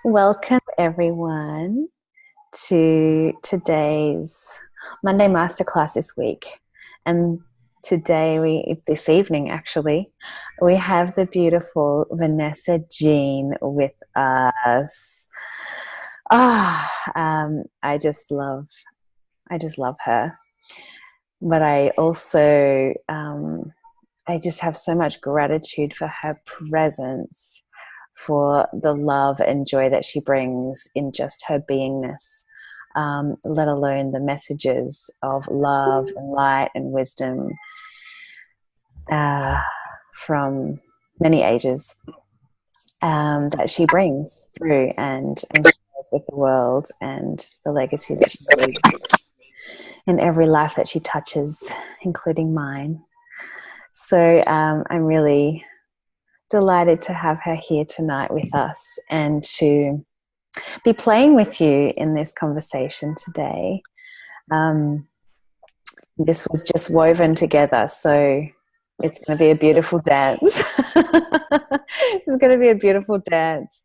Welcome everyone to today's Monday masterclass this week. And this evening actually, we have the beautiful Vanessa Jean with us. I just love her. But I also, I just have so much gratitude for her presence, for the love and joy that she brings in just her beingness, let alone the messages of love and light and wisdom from many ages that she brings through and shares with the world, and the legacy that she leaves in every life that she touches, including mine. So I'm really delighted to have her here tonight with us and to be playing with you in this conversation today. This was just woven together, so it's going to be a beautiful dance. It's going to be a beautiful dance,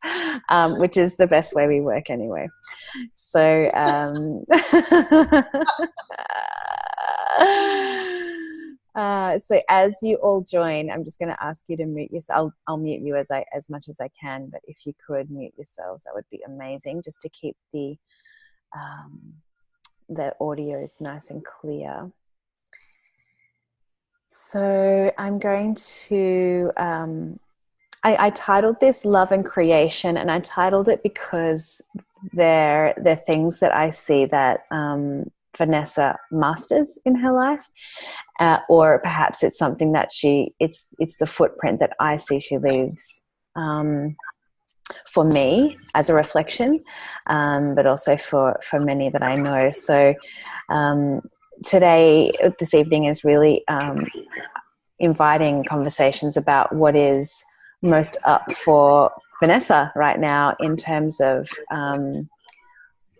which is the best way we work anyway. So so as you all join, I'm just going to ask you to mute yourself. I'll mute you as much as I can, but if you could mute yourselves, that would be amazing, just to keep the audio is nice and clear. So I'm going to, I titled this Love and Creation, and I titled it because they're things that I see that Vanessa masters in her life, or perhaps it's something that it's the footprint that I see she leaves for me as a reflection, but also for many that I know. So this evening is really inviting conversations about what is most up for Vanessa right now in terms of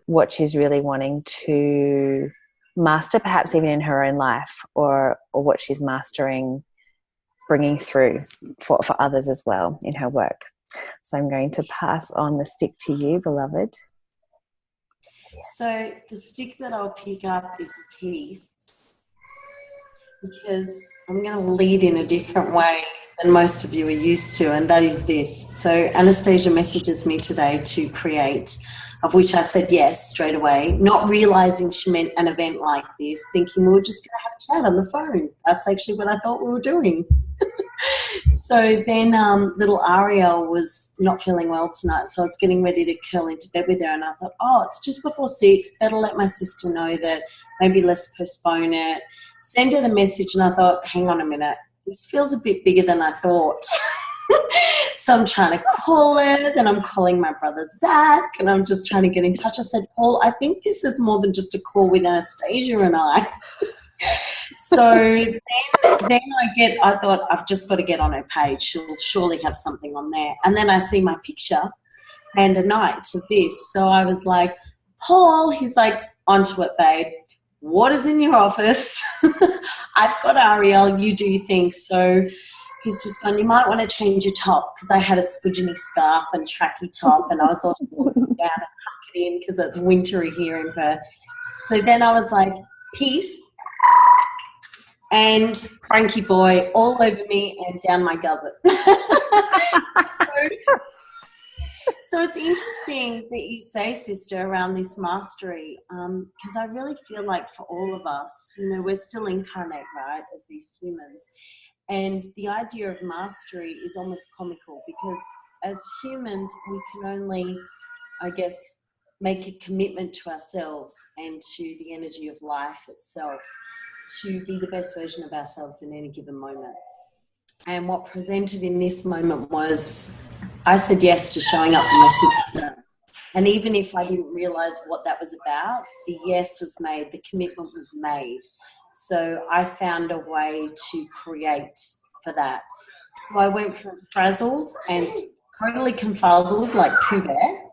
what she's really wanting to master, perhaps even in her own life, or what she's mastering, bringing through for others as well in her work. So I'm going to pass on the stick to you, beloved. So the stick that I'll pick up is peace, because I'm going to lead in a different way than most of you are used to, and that is this. So Anastasia messages me today to create, of which I said yes straight away, not realizing she meant an event like this, thinking we were just going to have a chat on the phone. That's actually what I thought we were doing. So then little Ariel was not feeling well tonight, so I was getting ready to curl into bed with her, and I thought, it's just before 6, better let my sister know that maybe let's postpone it. Send her the message, and I thought, hang on a minute, this feels a bit bigger than I thought. So I'm trying to call her, then I'm calling my brother's dad, and I'm just trying to get in touch. I said, Paul, I think this is more than just a call with Anastasia and I. So then I thought, I've just got to get on her page. She'll surely have something on there. And then I see my picture and a night of this. So I was like, Paul, he's like, onto it, babe. What is in your office? I've got Ariel, you do things. So he's just gone, you might want to change your top, because I had a scudgeny scarf and tracky top, and I was all down and tuck it in because it's wintry here in Perth. So then I was like, peace. And Frankie boy all over me and down my gusset. So it's interesting that you say, sister, around this mastery, because I really feel like for all of us, we're still incarnate, right, as these humans. And the idea of mastery is almost comical, because as humans, we can only, I guess, make a commitment to ourselves and to the energy of life itself, to be the best version of ourselves in any given moment. And what presented in this moment was, I said yes to showing up for my sister. And even if I didn't realize what that was about, the yes was made, the commitment was made. So I found a way to create for that. So I went from frazzled and totally confuzzled, like Pooh Bear,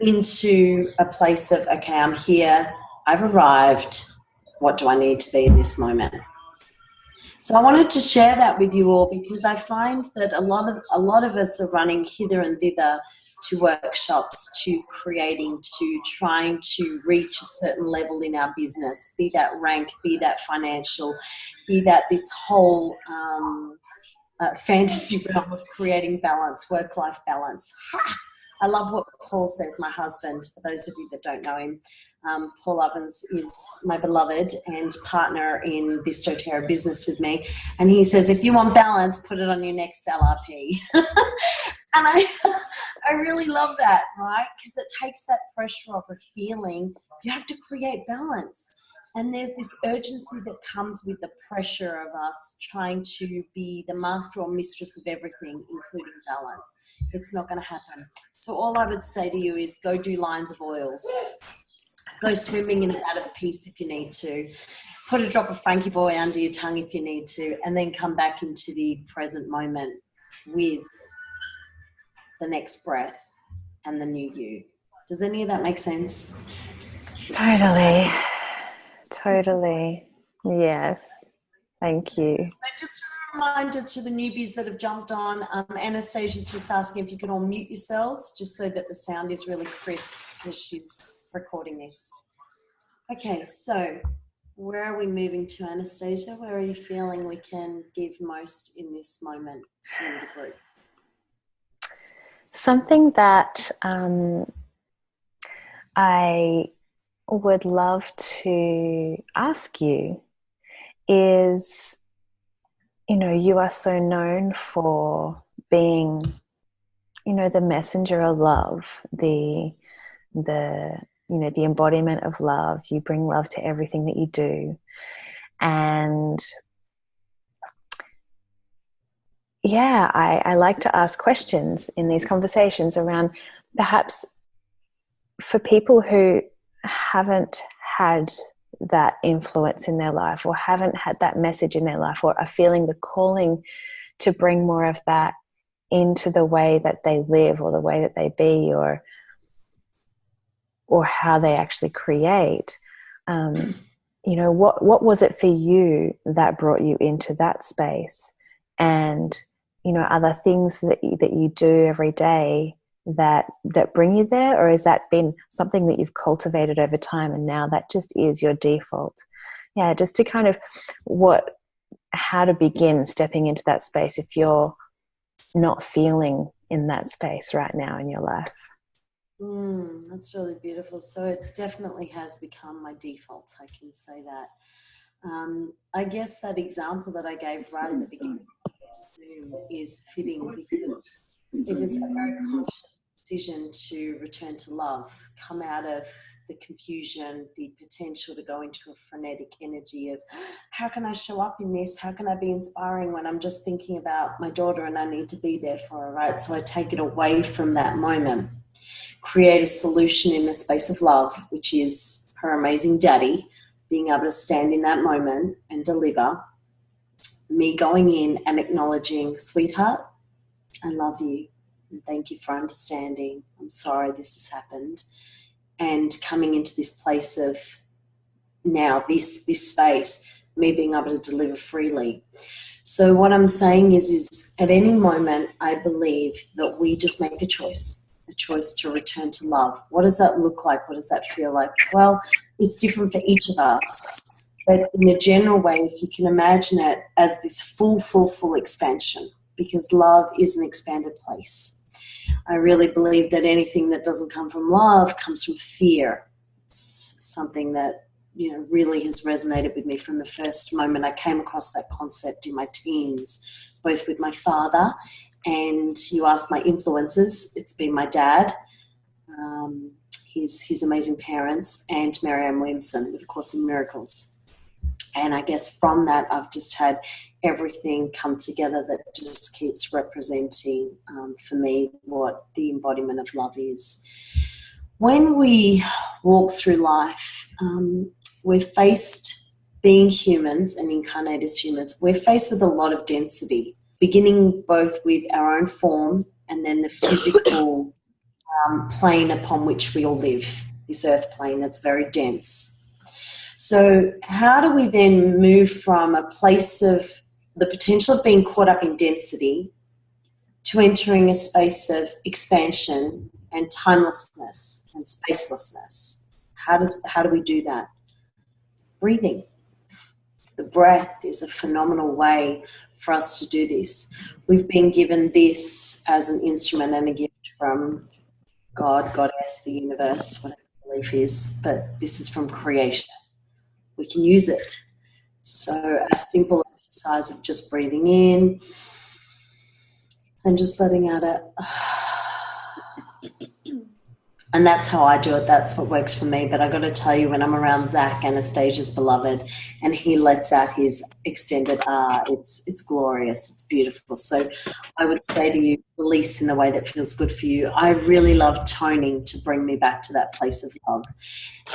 into a place of, okay, I'm here, I've arrived, what do I need to be in this moment? So I wanted to share that with you all, because I find that a lot of us are running hither and thither to workshops, to creating, to trying to reach a certain level in our business, be that rank, be that financial, be that this whole fantasy realm of creating balance, work-life balance. Ha! I love what Paul says, my husband. For those of you that don't know him, Paul Ovens is my beloved and partner in this doTERRA business with me. And he says, if you want balance, put it on your next LRP. And I really love that, right? Because it takes that pressure off of feeling you have to create balance. And there's this urgency that comes with the pressure of us trying to be the master or mistress of everything, including balance. It's not going to happen. So all I would say to you is go do lines of oils. Go swimming in a vat of peace if you need to. Put a drop of Frankie Boy under your tongue if you need to. And then come back into the present moment with the next breath and the new you. Does any of that make sense? Totally. Totally. Yes. Thank you. So just a reminder to the newbies that have jumped on, Anastasia's just asking if you can all mute yourselves just so that the sound is really crisp as she's recording this. Okay, so where are we moving to, Anastasia? Where are you feeling we can give most in this moment to the group? Something that I would love to ask you is, you know, you are so known for being, you know, the messenger of love, the you know, the embodiment of love. You bring love to everything that you do. And yeah, I like to ask questions in these conversations around perhaps for people who haven't had that influence in their life or haven't had that message in their life or are feeling the calling to bring more of that into the way that they live or the way that they be or how they actually create. You know, what was it for you that brought you into that space? And, you know, are there things that you do every day that bring you there, or has that been something that you've cultivated over time and now that just is your default? Yeah, just to kind of how to begin stepping into that space if you're not feeling in that space right now in your life. That's really beautiful. So it definitely has become my default. I can say that. I guess that example that I gave right at the beginning of Zoom is fitting because it was a very conscious decision to return to love, come out of the confusion, the potential to go into a frenetic energy of how can I show up in this? How can I be inspiring when I'm just thinking about my daughter and I need to be there for her, right? So I take it away from that moment, create a solution in a space of love, which is her amazing daddy, being able to stand in that moment and deliver, me going in and acknowledging, sweetheart, I love you. And thank you for understanding. I'm sorry this has happened. And coming into this place of now, this space, me being able to deliver freely. So what I'm saying is at any moment, I believe that we just make a choice to return to love. What does that look like? What does that feel like? Well, it's different for each of us. But in a general way, if you can imagine it as this full expansion, because love is an expanded place. I really believe that anything that doesn't come from love comes from fear. It's something that, you know, really has resonated with me from the first moment I came across that concept in my teens, both with my father and you ask my influences. It's been my dad, his amazing parents, and Marianne Williamson with A Course in Miracles. And I guess from that, I've just had everything come together that just keeps representing for me what the embodiment of love is. When we walk through life, we're faced, being humans and incarnate as humans, we're faced with a lot of density, beginning both with our own form and then the physical plane upon which we all live, this earth plane that's very dense. So how do we then move from a place of the potential of being caught up in density to entering a space of expansion and timelessness and spacelessness. How do we do that? Breathing. The breath is a phenomenal way for us to do this. We've been given this as an instrument and a gift from God, Goddess, the universe, whatever belief is, but this is from creation. We can use it. So a simple exercise of just breathing in and just letting out a... And that's how I do it. That's what works for me. But I got to tell you, when I'm around Zach, Anastasia's beloved, and he lets out his extended it's glorious. It's beautiful. So I would say to you, release in the way that feels good for you. I really love toning to bring me back to that place of love.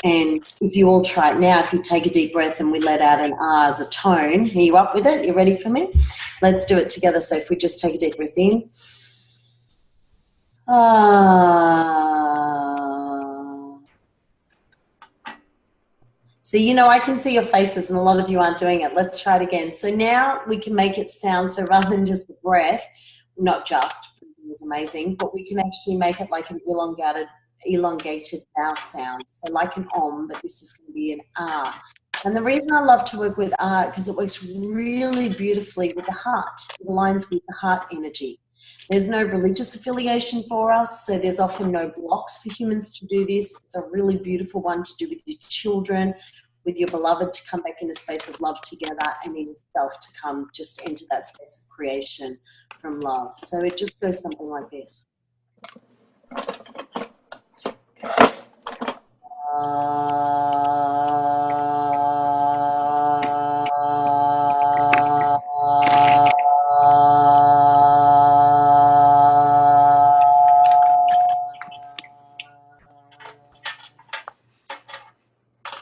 And if you all try it now, if you take a deep breath and we let out an as a tone, are you up with it? You ready for me? Let's do it together. So if we just take a deep breath in. So, you know, I can see your faces and a lot of you aren't doing it. Let's try it again. So now we can make it sound, so rather than just a breath, not just, breathing is amazing, but we can actually make it like an elongated vowel sound. So like an om, but this is going to be an ah. And the reason I love to work with ah, because it works really beautifully with the heart. It aligns with the heart energy. There's no religious affiliation for us, so there's often no blocks for humans to do this. It's a really beautiful one to do with your children, with your beloved, to come back in a space of love together, and in yourself to come just into that space of creation from love. So it just goes something like this.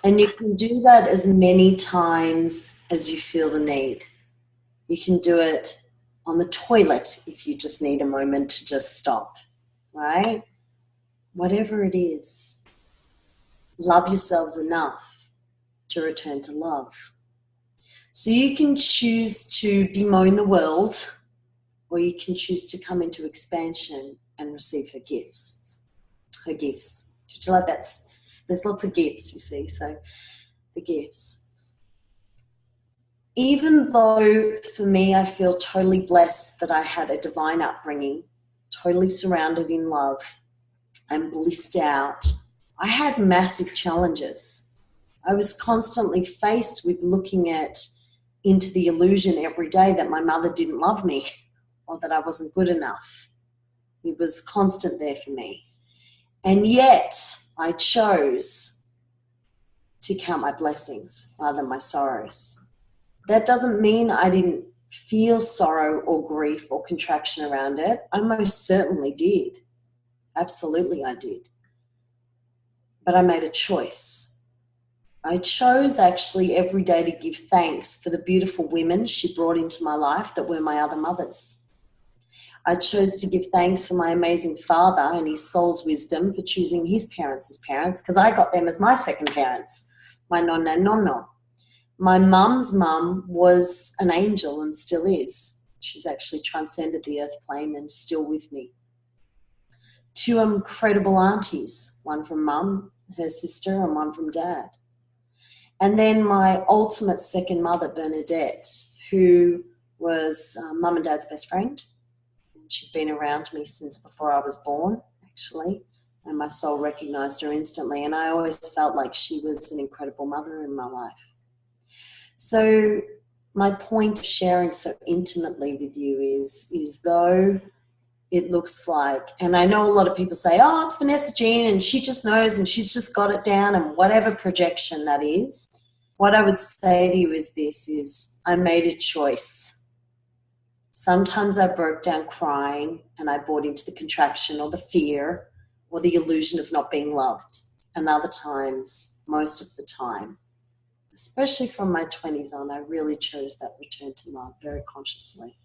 And you can do that as many times as you feel the need. You can do it on the toilet if you just need a moment to just stop, right? Whatever it is, love yourselves enough to return to love. So you can choose to bemoan the world, or you can choose to come into expansion and receive her gifts. Her gifts. Did you like that? There's lots of gifts, you see, so the gifts. Even though for me I feel totally blessed that I had a divine upbringing, totally surrounded in love and blissed out, I had massive challenges. I was constantly faced with looking into the illusion every day that my mother didn't love me or that I wasn't good enough. It was constant there for me. And yet I chose to count my blessings rather than my sorrows. That doesn't mean I didn't feel sorrow or grief or contraction around it. I most certainly did. Absolutely I did. But I made a choice. I chose actually every day to give thanks for the beautiful women she brought into my life that were my other mothers. I chose to give thanks for my amazing father and his soul's wisdom for choosing his parents as parents, because I got them as my second parents, my nonna and nonno. My mum's mum was an angel and still is. She's actually transcended the earth plane and still with me. Two incredible aunties, one from mum, her sister, and one from dad. And then my ultimate second mother, Bernadette, who was mum and dad's best friend. She'd been around me since before I was born, actually, and my soul recognized her instantly. And I always felt like she was an incredible mother in my life. So my point of sharing so intimately with you is though it looks like, and I know a lot of people say, oh, it's Vanessa Jean and she just knows and she's just got it down, and whatever projection that is, what I would say to you is this, is I made a choice. Sometimes I broke down crying and I bought into the contraction or the fear or the illusion of not being loved. And other times, most of the time, especially from my 20s on, I really chose that return to love very consciously.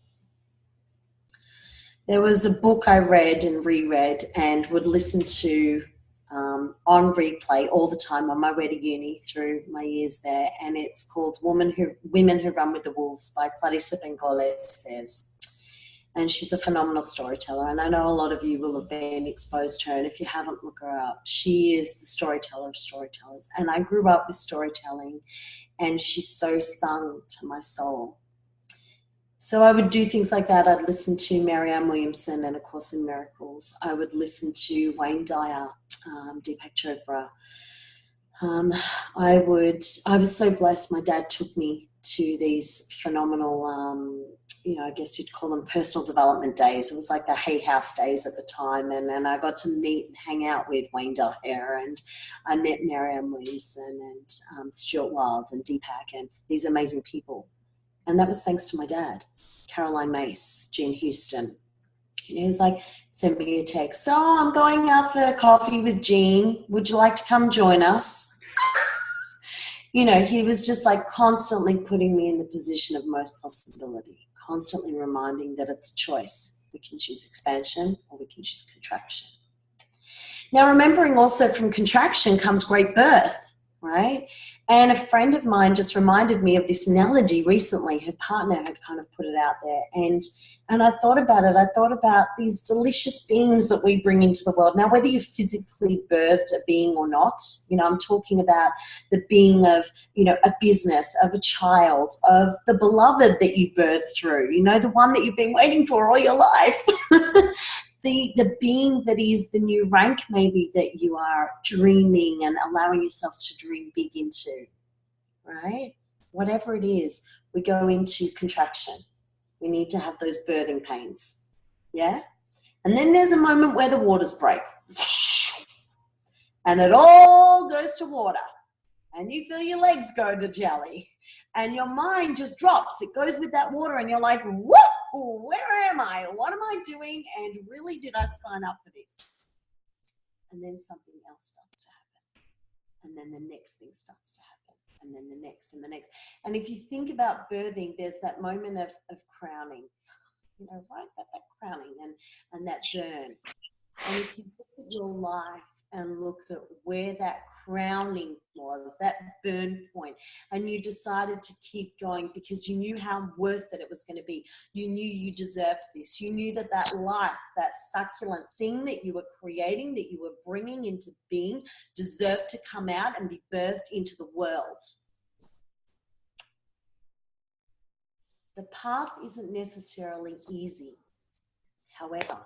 There was a book I read and reread and would listen to on replay all the time on my way to uni through my years there, and it's called Women Who Run with the Wolves by Clarissa Bengole Estes. And she's a phenomenal storyteller. And I know a lot of you will have been exposed to her. And if you haven't, look her up. She is the storyteller of storytellers. And I grew up with storytelling, and she's so sung to my soul. So I would do things like that. I'd listen to Marianne Williamson and A Course in Miracles. I would listen to Wayne Dyer, Deepak Chopra. I was so blessed. My dad took me to these phenomenal, I guess you'd call them personal development days. It was like the Hay House days at the time. And I got to meet and hang out with Wayne Dyer, and I met Marianne Williamson and Stuart Wilde and Deepak and these amazing people. And that was thanks to my dad, Caroline Mace, Jean Houston. He was like, send me a text. So I'm going out for coffee with Jean. Would you like to come join us? He was just like constantly putting me in the position of most possibility, constantly reminding that it's a choice. We can choose expansion or we can choose contraction. Now, remembering also from contraction comes great birth, right? And a friend of mine just reminded me of this analogy recently. Her partner had kind of put it out there. And I thought about it. I thought about these delicious beings that we bring into the world. Now, whether you physically birthed a being or not, I'm talking about the being of, a business, of a child, of the beloved that you birthed through, the one that you've been waiting for all your life. The being that is the new rank maybe that you are dreaming and allowing yourselves to dream big into, right? Whatever it is, we go into contraction. We need to have those birthing pains, yeah? And then there's a moment where the waters break and it all goes to water and you feel your legs go to jelly and your mind just drops. It goes with that water and you're like, whoa! Where am I? What am I doing? And really, did I sign up for this? And then something else starts to happen. And then the next thing starts to happen. And then the next and the next. And if you think about birthing, there's that moment of crowning, right? That crowning and that burn. And if you look at your life and look at where that crowning was, that burn point, and you decided to keep going because you knew how worth it was going to be. You knew you deserved this. You knew that life, that succulent thing that you were creating, that you were bringing into being, deserved to come out and be birthed into the world. The path isn't necessarily easy. However,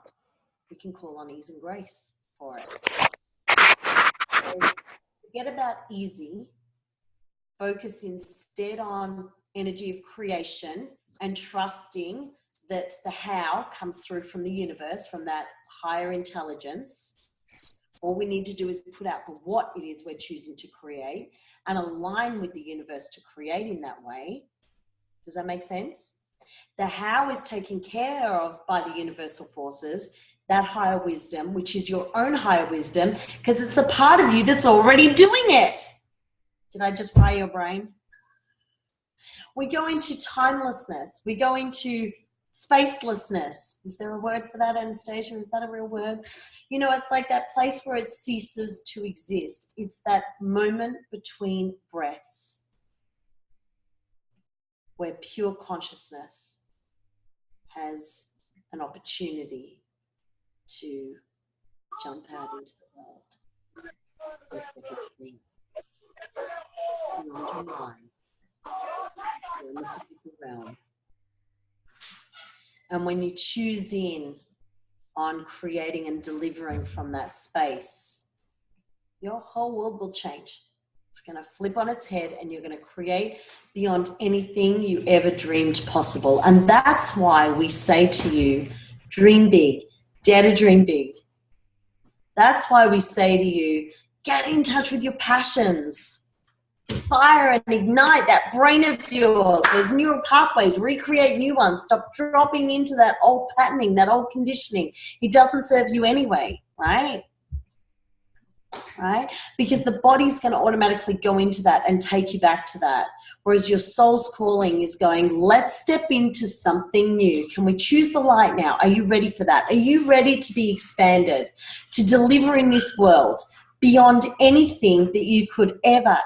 we can call on ease and grace for it. So forget about easy. Focus instead on energy of creation and trusting that the how comes through from the universe, from that higher intelligence. All we need to do is put out the what it is we're choosing to create and align with the universe to create in that way. Does that make sense? The how is taken care of by the universal forces, that higher wisdom, which is your own higher wisdom, because it's a part of you that's already doing it. Did I just fry your brain? We go into timelessness. We go into spacelessness. Is there a word for that, Anastasia? Is that a real word? It's like that place where it ceases to exist. It's that moment between breaths where pure consciousness has an opportunity to jump out into the world instead of being beyond your mind or in the physical realm. And when you choose in on creating and delivering from that space, your whole world will change. It's going to flip on its head and you're going to create beyond anything you ever dreamed possible. And that's why we say to you, dream big, dare to dream big. That's why we say to you, get in touch with your passions. Fire and ignite that brain of yours. There's neural pathways, recreate new ones. Stop dropping into that old patterning, that old conditioning. It doesn't serve you anyway, right? Right? Because the body's going to automatically go into that and take you back to that. Whereas your soul's calling is going, let's step into something new. Can we choose the light now? Are you ready for that? Are you ready to be expanded, to deliver in this world beyond anything that you could ever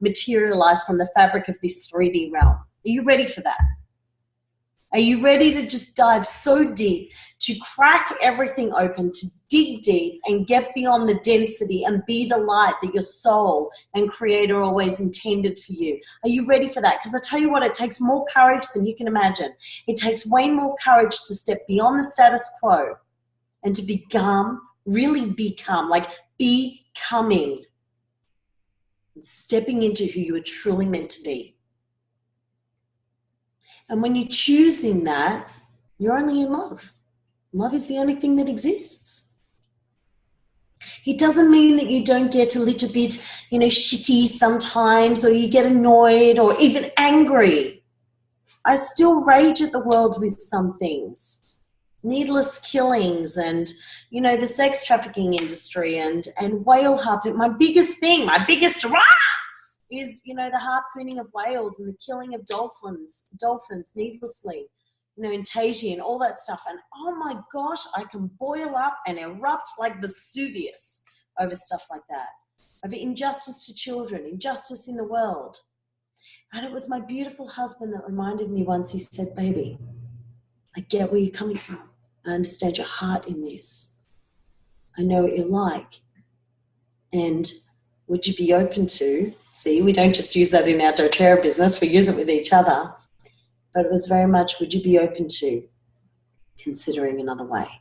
materialize from the fabric of this 3D realm? Are you ready for that? Are you ready to just dive so deep, to crack everything open, to dig deep and get beyond the density and be the light that your soul and creator always intended for you? Are you ready for that? Because I tell you what, it takes more courage than you can imagine. It takes way more courage to step beyond the status quo and to become, really become, like becoming, stepping into who you are truly meant to be. And when you're choosing that, you're only in love. Love is the only thing that exists. It doesn't mean that you don't get a little bit, shitty sometimes, or you get annoyed or even angry. I still rage at the world with some things. Needless killings and, the sex trafficking industry and whale harpoon. My biggest is, the harpooning of whales and the killing of dolphins needlessly, in Taiji and all that stuff. And oh my gosh, I can boil up and erupt like Vesuvius over stuff like that, over injustice to children, injustice in the world. And it was my beautiful husband that reminded me once. He said, baby, I get where you're coming from. I understand your heart in this. I know what you're like. And would you be open to, see, we don't just use that in our doTERRA business, we use it with each other, but it was very much, would you be open to considering another way?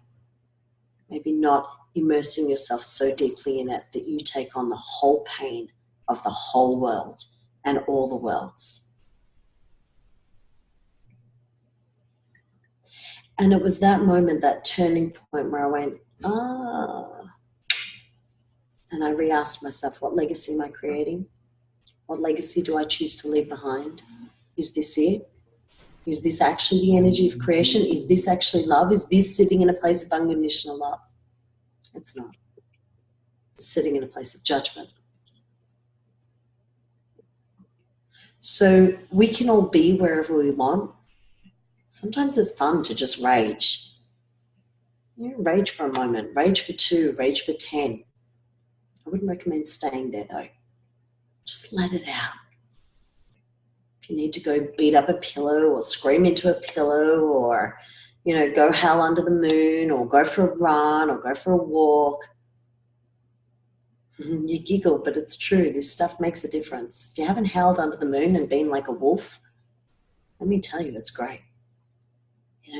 Maybe not immersing yourself so deeply in it that you take on the whole pain of the whole world and all the worlds. And it was that moment, that turning point where I went, and I re-asked myself, what legacy am I creating? What legacy do I choose to leave behind? Is this it? Is this actually the energy of creation? Is this actually love? Is this sitting in a place of unconditional love? It's not. It's sitting in a place of judgment. So we can all be wherever we want. Sometimes it's fun to just rage. Rage for a moment, rage for 2, rage for 10. I wouldn't recommend staying there though. Just let it out. If you need to go beat up a pillow or scream into a pillow or, go howl under the moon or go for a run or go for a walk. You giggle, but it's true. This stuff makes a difference. If you haven't howled under the moon and been like a wolf, let me tell you, it's great.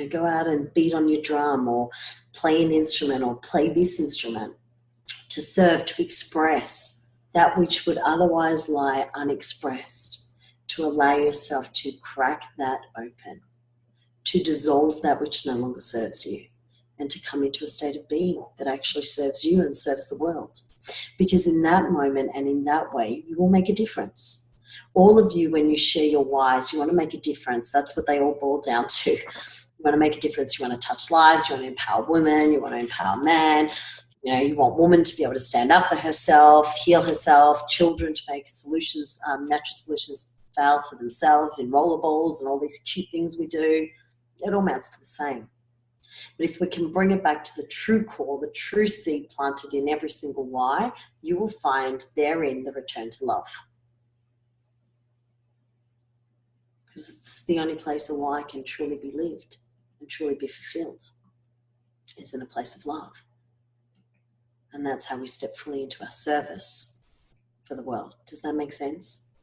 Go out and beat on your drum or play an instrument or play this instrument to serve, to express that which would otherwise lie unexpressed, to allow yourself to crack that open, to dissolve that which no longer serves you, and to come into a state of being that actually serves you and serves the world. Because in that moment and in that way, you will make a difference. All of you, when you share your whys, you want to make a difference. That's what they all boil down to. You want to make a difference. You want to touch lives. You want to empower women. You want to empower men. You want women to be able to stand up for herself, heal herself, children to make solutions, natural solutions fail for themselves in rollerballs and all these cute things we do. It all amounts to the same. But if we can bring it back to the true core, the true seed planted in every single why, you will find therein the return to love. Because it's the only place a why can truly be lived and truly be fulfilled, is in a place of love. And that's how we step fully into our service for the world. Does that make sense?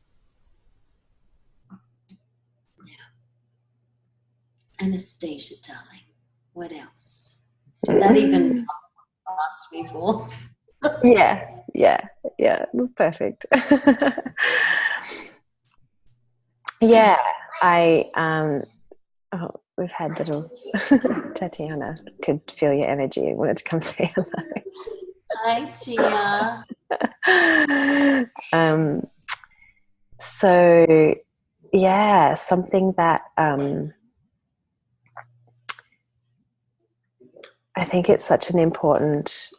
Yeah. Anastasia, darling, what else? Did that even ask me for? Yeah. It was perfect. Yeah, we've had little Tatiana could feel your energy. Wanted to come say hello. Hi, Tia. So yeah, something that I think it's such an important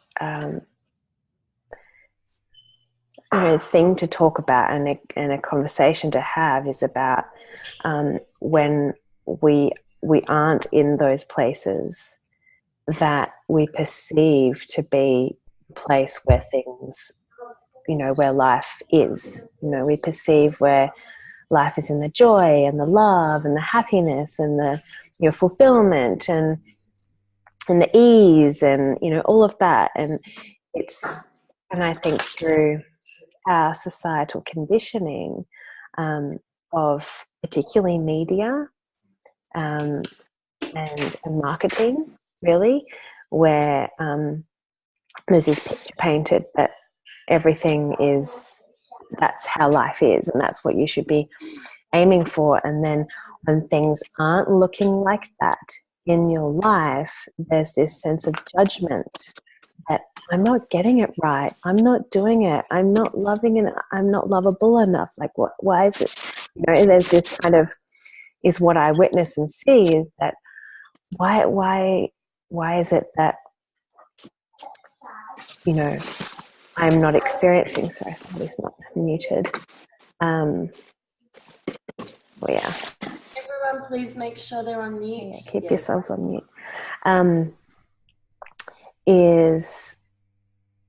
thing to talk about and a conversation to have is about when we aren't in those places that we perceive to be a place where things, where life is. We perceive where life is in the joy and the love and the happiness and the fulfillment and the ease and, all of that. And I think through our societal conditioning of particularly media and marketing, really, where there's this picture painted that that's how life is and that's what you should be aiming for. And then when things aren't looking like that in your life, there's this sense of judgment that I'm not getting it right, I'm not doing it, I'm not loving it, I'm not lovable enough. Like, why is it, there's this kind of, is what I witness and see is that why is it that, I'm not experiencing, sorry, somebody's not muted. Oh yeah. Everyone, please make sure they're on mute. Yeah, keep yourselves on mute. Is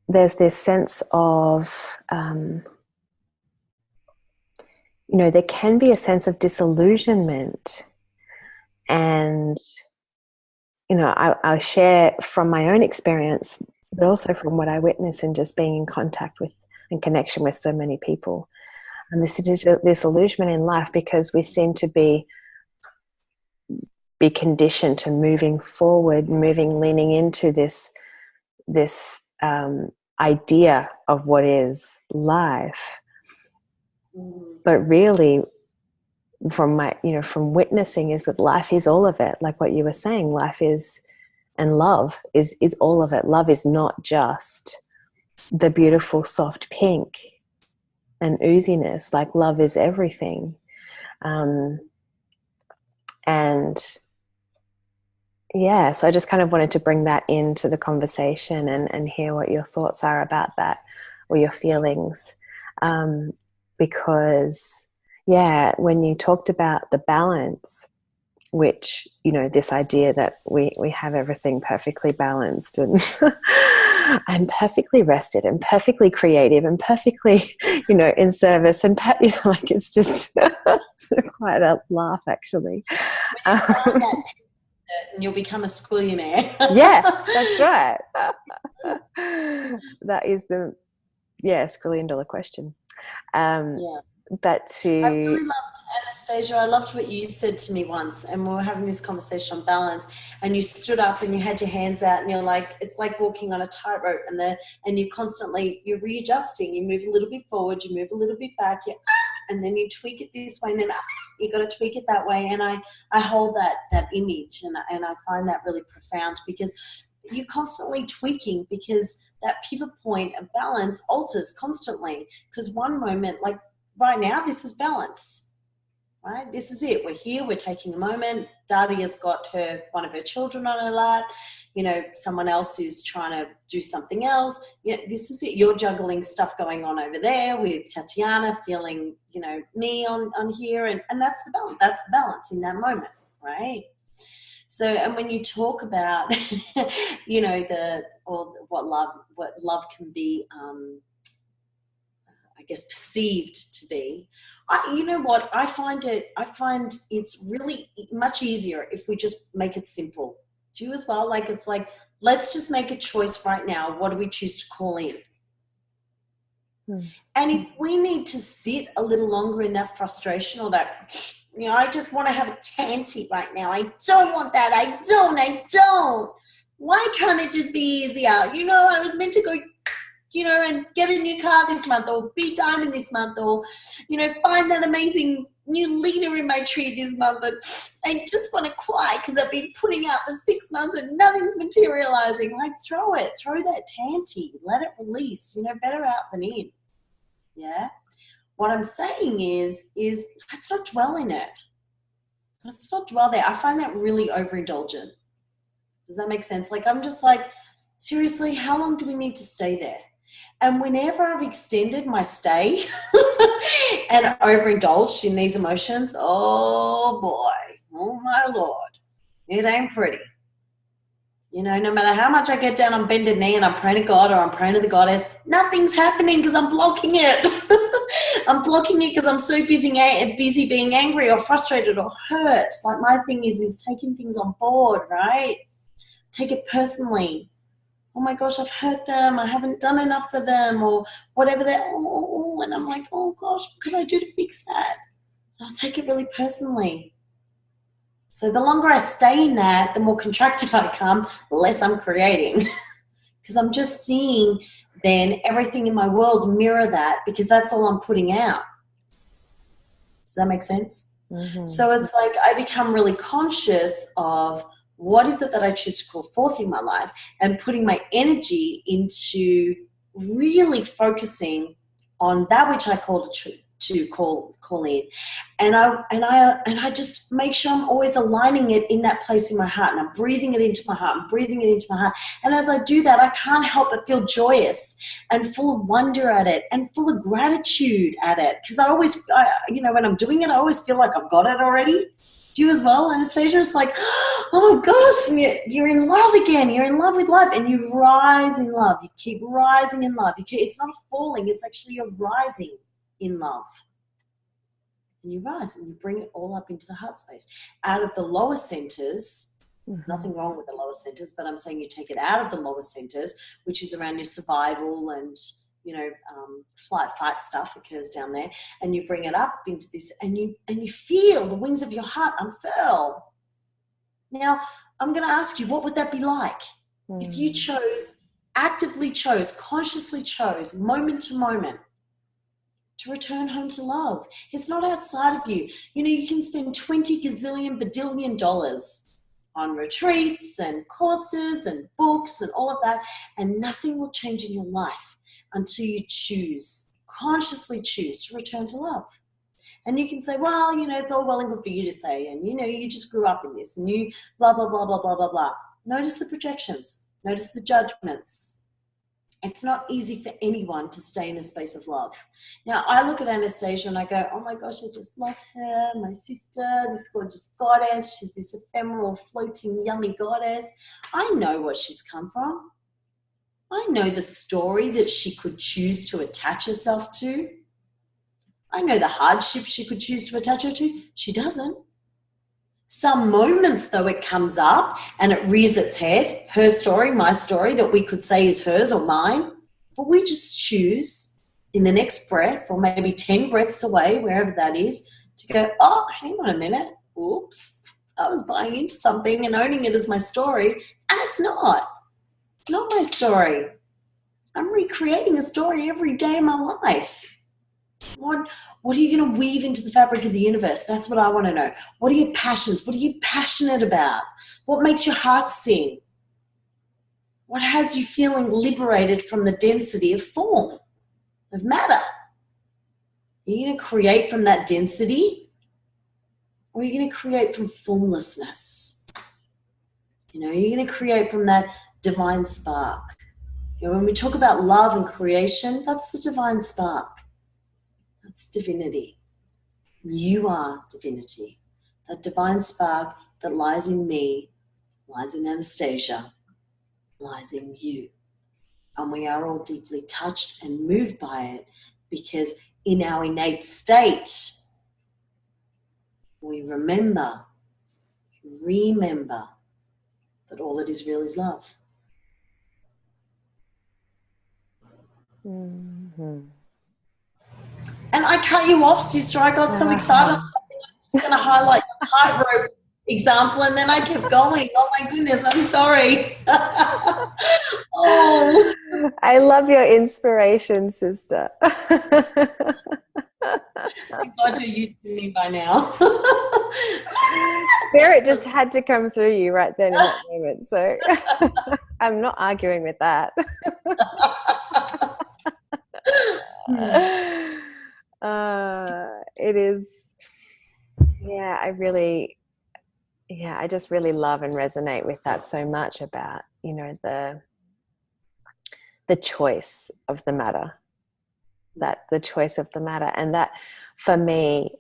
there's this sense of, there can be a sense of disillusionment. And, I'll share from my own experience, but also from what I witness in just being in contact with and connection with so many people. And this disillusionment in life, because we seem to be conditioned to moving forward, leaning into this idea of what is life. But really, from witnessing, is that life is all of it. Like what you were saying, life is, and love is all of it. Love is not just the beautiful soft pink and ooziness. Like, love is everything. And yeah, so I just kind of wanted to bring that into the conversation and hear what your thoughts are about that, or your feelings. Because, yeah, when you talked about the balance, which, this idea that we have everything perfectly balanced and I'm perfectly rested and perfectly creative and perfectly, in service and, like, it's just quite a laugh, actually. And you'll become a squillionaire. Yeah, that's right. That is the $1 trillion question. But I really loved, Anastasia, I loved what you said to me once, and we were having this conversation on balance, and you stood up and you had your hands out and you're like, it's like walking on a tightrope, and you're readjusting. You move a little bit forward, you move a little bit back, and then you tweak it this way, and then you got to tweak it that way. And I hold that image, and I find that really profound, because you're constantly tweaking, because that pivot point of balance alters constantly. Because one moment, like right now, this is balance, right? This is it. We're here, we're taking a moment. Dadia's got one of her children on her lap. Someone else is trying to do something else. This is it. You're juggling stuff going on over there with Tatiana, feeling, me on here. And that's the balance. That's the balance in that moment, right? So, and when you talk about, what love can be, I guess, perceived to be, I find it's really much easier if we just make it simple. Do you as well? Like, it's like, let's just make a choice right now. What do we choose to call in? And if we need to sit a little longer in that frustration, or that, I just want to have a tanty right now, I don't want that, I don't. Why can't it just be easier? I was meant to go, and get a new car this month, or be diamond this month, or, find that amazing new leader in my tree this month. And I just want to cry because I've been putting out for 6 months and nothing's materializing. Like, throw that tanty, let it release, better out than in. Yeah. What I'm saying is let's not dwell in it. Let's not dwell there. I find that really overindulgent. Does that make sense? Like, I'm just like, seriously, how long do we need to stay there? And whenever I've extended my stay and overindulged in these emotions, oh boy, oh my Lord, it ain't pretty. No matter how much I get down on bended knee and I'm praying to God, or I'm praying to the goddess, nothing's happening because I'm blocking it. I'm blocking it because I'm so busy being angry or frustrated or hurt. Like my thing is taking things on board, right? Take it personally. Oh my gosh, I've hurt them. I haven't done enough for them, or whatever they're, and I'm like, oh gosh, what can I do to fix that? And I'll take it really personally. So the longer I stay in that, the more contracted I become, the less I'm creating. Because I'm just seeing then everything in my world mirror that, because that's all I'm putting out. Does that make sense? Mm-hmm. So it's like I become really conscious of what is it that I choose to call forth in my life, and putting my energy into really focusing on that which I call to call in, and I just make sure I'm always aligning it in that place in my heart, and I'm breathing it into my heart, and as I do that, I can't help but feel joyous and full of wonder at it, and full of gratitude at it, because when I'm doing it, I always feel like I've got it already. Do you as well, Anastasia? It's like, oh my gosh, and you're in love again. You're in love with life, and you rise in love. You keep rising in love. It's not a falling. It's actually a rising in love. And you rise, and you bring it all up into the heart space. Out of the lower centers, there's nothing wrong with the lower centers, but I'm saying you take it out of the lower centers, which is around your survival and, flight, fight stuff occurs down there, and you bring it up into this, and you feel the wings of your heart unfurl. Now, I'm going to ask you, what would that be like if you actively chose, consciously chose, moment to moment, to return home to love? It's not outside of you. You can spend 20 gazillion badillion dollars on retreats and courses and books and all of that, and nothing will change in your life until you consciously choose to return to love. And you can say, well, it's all well and good for you to say, and you just grew up in this, and you blah, blah, blah, blah, blah, blah, blah. Notice the projections. Notice the judgments. It's not easy for anyone to stay in a space of love. Now, I look at Anastasia and I go, oh my gosh, I just love her, my sister, this gorgeous goddess. She's this ephemeral, floating, yummy goddess. I know what she's come from. I know the story that she could choose to attach herself to. I know the hardship she could choose to attach her to. She doesn't. Some moments, though, it comes up and it rears its head, her story, my story, that we could say is hers or mine, but we just choose in the next breath, or maybe 10 breaths away, wherever that is, to go, oh, hang on a minute, oops, I was buying into something and owning it as my story, and it's not. It's not my story. I'm recreating a story every day of my life. What are you going to weave into the fabric of the universe? That's what I want to know. What are your passions? What are you passionate about? What makes your heart sing? What has you feeling liberated from the density of form, of matter? Are you going to create from that density? Or are you going to create from formlessness? You're going to create from that divine spark. When we talk about love and creation, that's the divine spark. That's divinity. You are divinity. That divine spark that lies in me, lies in Anastasia, lies in you. And we are all deeply touched and moved by it, because in our innate state, we remember that all that is real is love. Mm-hmm. And I cut you off, sister. I got so excited on something. I'm just going to highlight the tightrope example, and then I kept going. Oh my goodness, I'm sorry. Oh, I love your inspiration, sister. thank God you're used to me by now. Spirit just had to come through you right then in that moment. So I'm not arguing with that. It is, I just really love and resonate with that so much about, the choice of the matter, and that for me,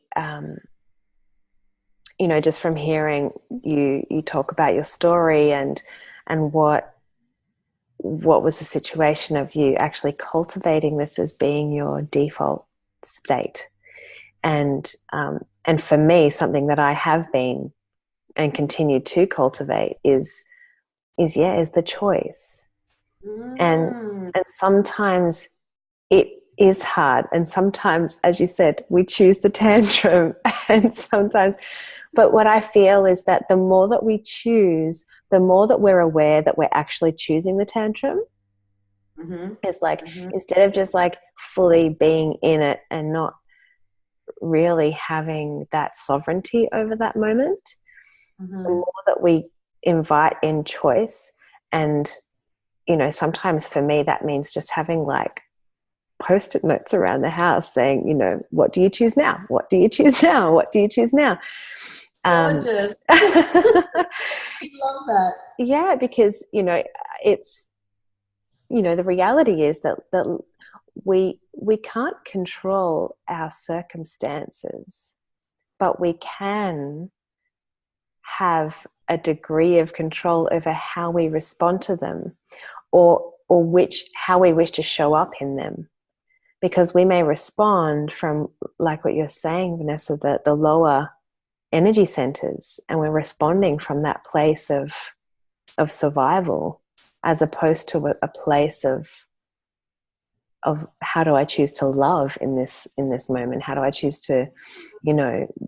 just from hearing you talk about your story and what was the situation of you actually cultivating this as being your default state. And for me, something that I have been and continue to cultivate is the choice. And sometimes it is hard, and sometimes, as you said, we choose the tantrum. And sometimes, but what I feel is that the more that we choose, the more that we're aware that we're actually choosing the tantrum. It's like, instead of just like fully being in it and not really having that sovereignty over that moment, the more that we invite in choice. And sometimes for me that means just having like post-it notes around the house saying, what do you choose now? What do you choose now? What do you choose now? Gorgeous. I love that. Yeah, because it's the reality is that we can't control our circumstances, but we can have a degree of control over how we respond to them, or how we wish to show up in them. Because we may respond from, like what you're saying, Vanessa, the lower energy centers, and we're responding from that place of survival, as opposed to a place of how do I choose to love in this moment? How do I choose to,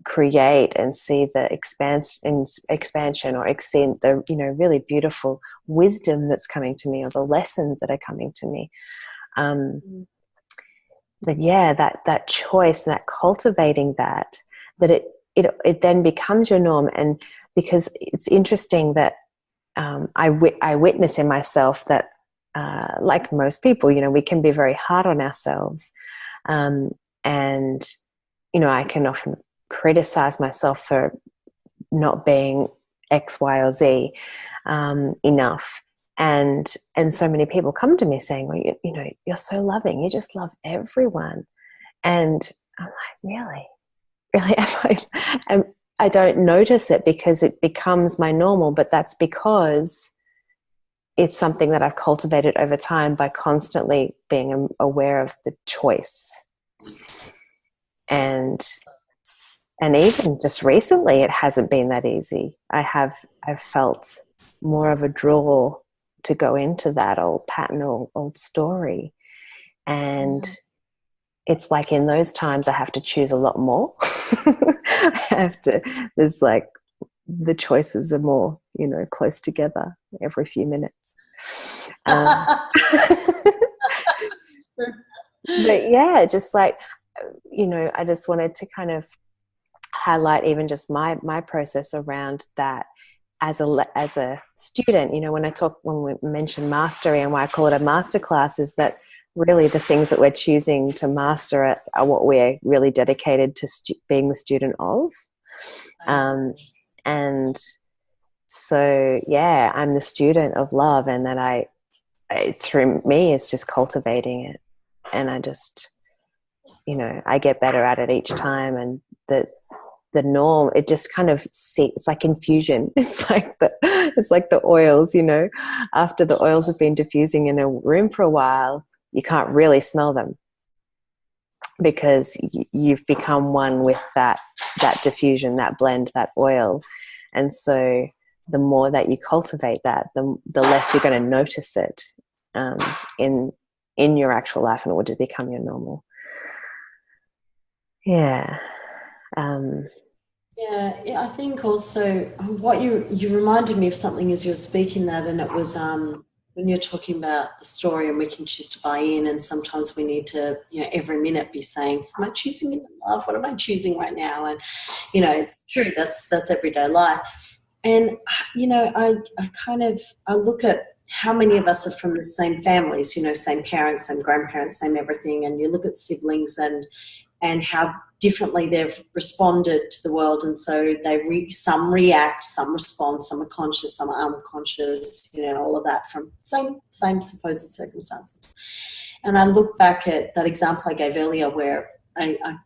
create and see the expansion, or see the really beautiful wisdom that's coming to me, or the lessons that are coming to me. But yeah, that choice, and that cultivating that it then becomes your norm. And because it's interesting that I witness in myself that like most people, we can be very hard on ourselves, and I can often criticize myself for not being X, Y, or Z enough. And so many people come to me saying, well, you're so loving. You just love everyone. And I'm like, really? And I don't notice it because it becomes my normal, but that's because it's something that I've cultivated over time by constantly being aware of the choice. And even just recently, it hasn't been that easy. I've felt more of a draw to go into that old pattern or old story. And it's like in those times I have to choose a lot more. There's like, the choices are more, close together every few minutes. But yeah, just like, I just wanted to kind of highlight even just my process around that as a student. When we mention mastery, and why I call it a masterclass, is that really the things that we're choosing to master are what we're really dedicated to being the student of. And so, yeah, I'm the student of love, and that I through me, it's just cultivating it. And I just, I get better at it each time. And the norm, it just kind of it's like infusion. It's like the oils, after the oils have been diffusing in a room for a while, you can't really smell them, because you've become one with that diffusion, that blend, that oil. And so the more that you cultivate that, the less you're going to notice it in your actual life, and it will just become your normal. Yeah. Yeah, I think also what you reminded me of something as you were speaking that, and it was when you're talking about the story, and we can choose to buy in, and sometimes we need to, every minute be saying, am I choosing in love? What am I choosing right now? And, it's true, that's everyday life. And, I look at how many of us are from the same families, same parents, same grandparents, same everything. And you look at siblings and how differently they've responded to the world. And so some react, some respond, some are conscious, some are unconscious, all of that from same supposed circumstances. And I look back at that example I gave earlier, where I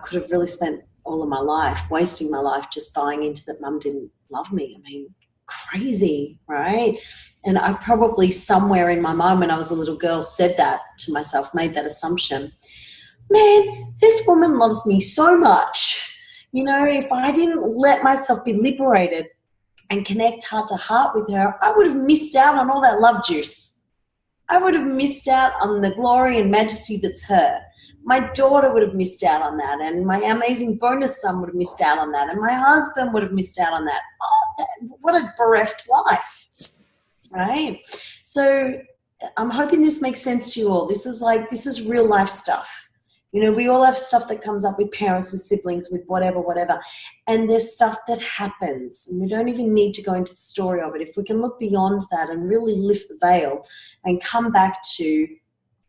could have really spent all of my life, wasting my life just buying into that mum didn't love me. I mean, crazy, right? And I probably somewhere in my mind when I was a little girl said that to myself, made that assumption. man, this woman loves me so much. You know, if I didn't let myself be liberated and connect heart to heart with her, I would have missed out on all that love juice. I would have missed out on the glory and majesty that's her. My daughter would have missed out on that, and my amazing bonus son would have missed out on that, and my husband would have missed out on that. Oh, what a bereft life, right? So I'm hoping this makes sense to you all. This is real life stuff. You know, we all have stuff that comes up with parents, with siblings, with whatever. And there's stuff that happens. And we don't even need to go into the story of it. If we can look beyond that and really lift the veil and come back to,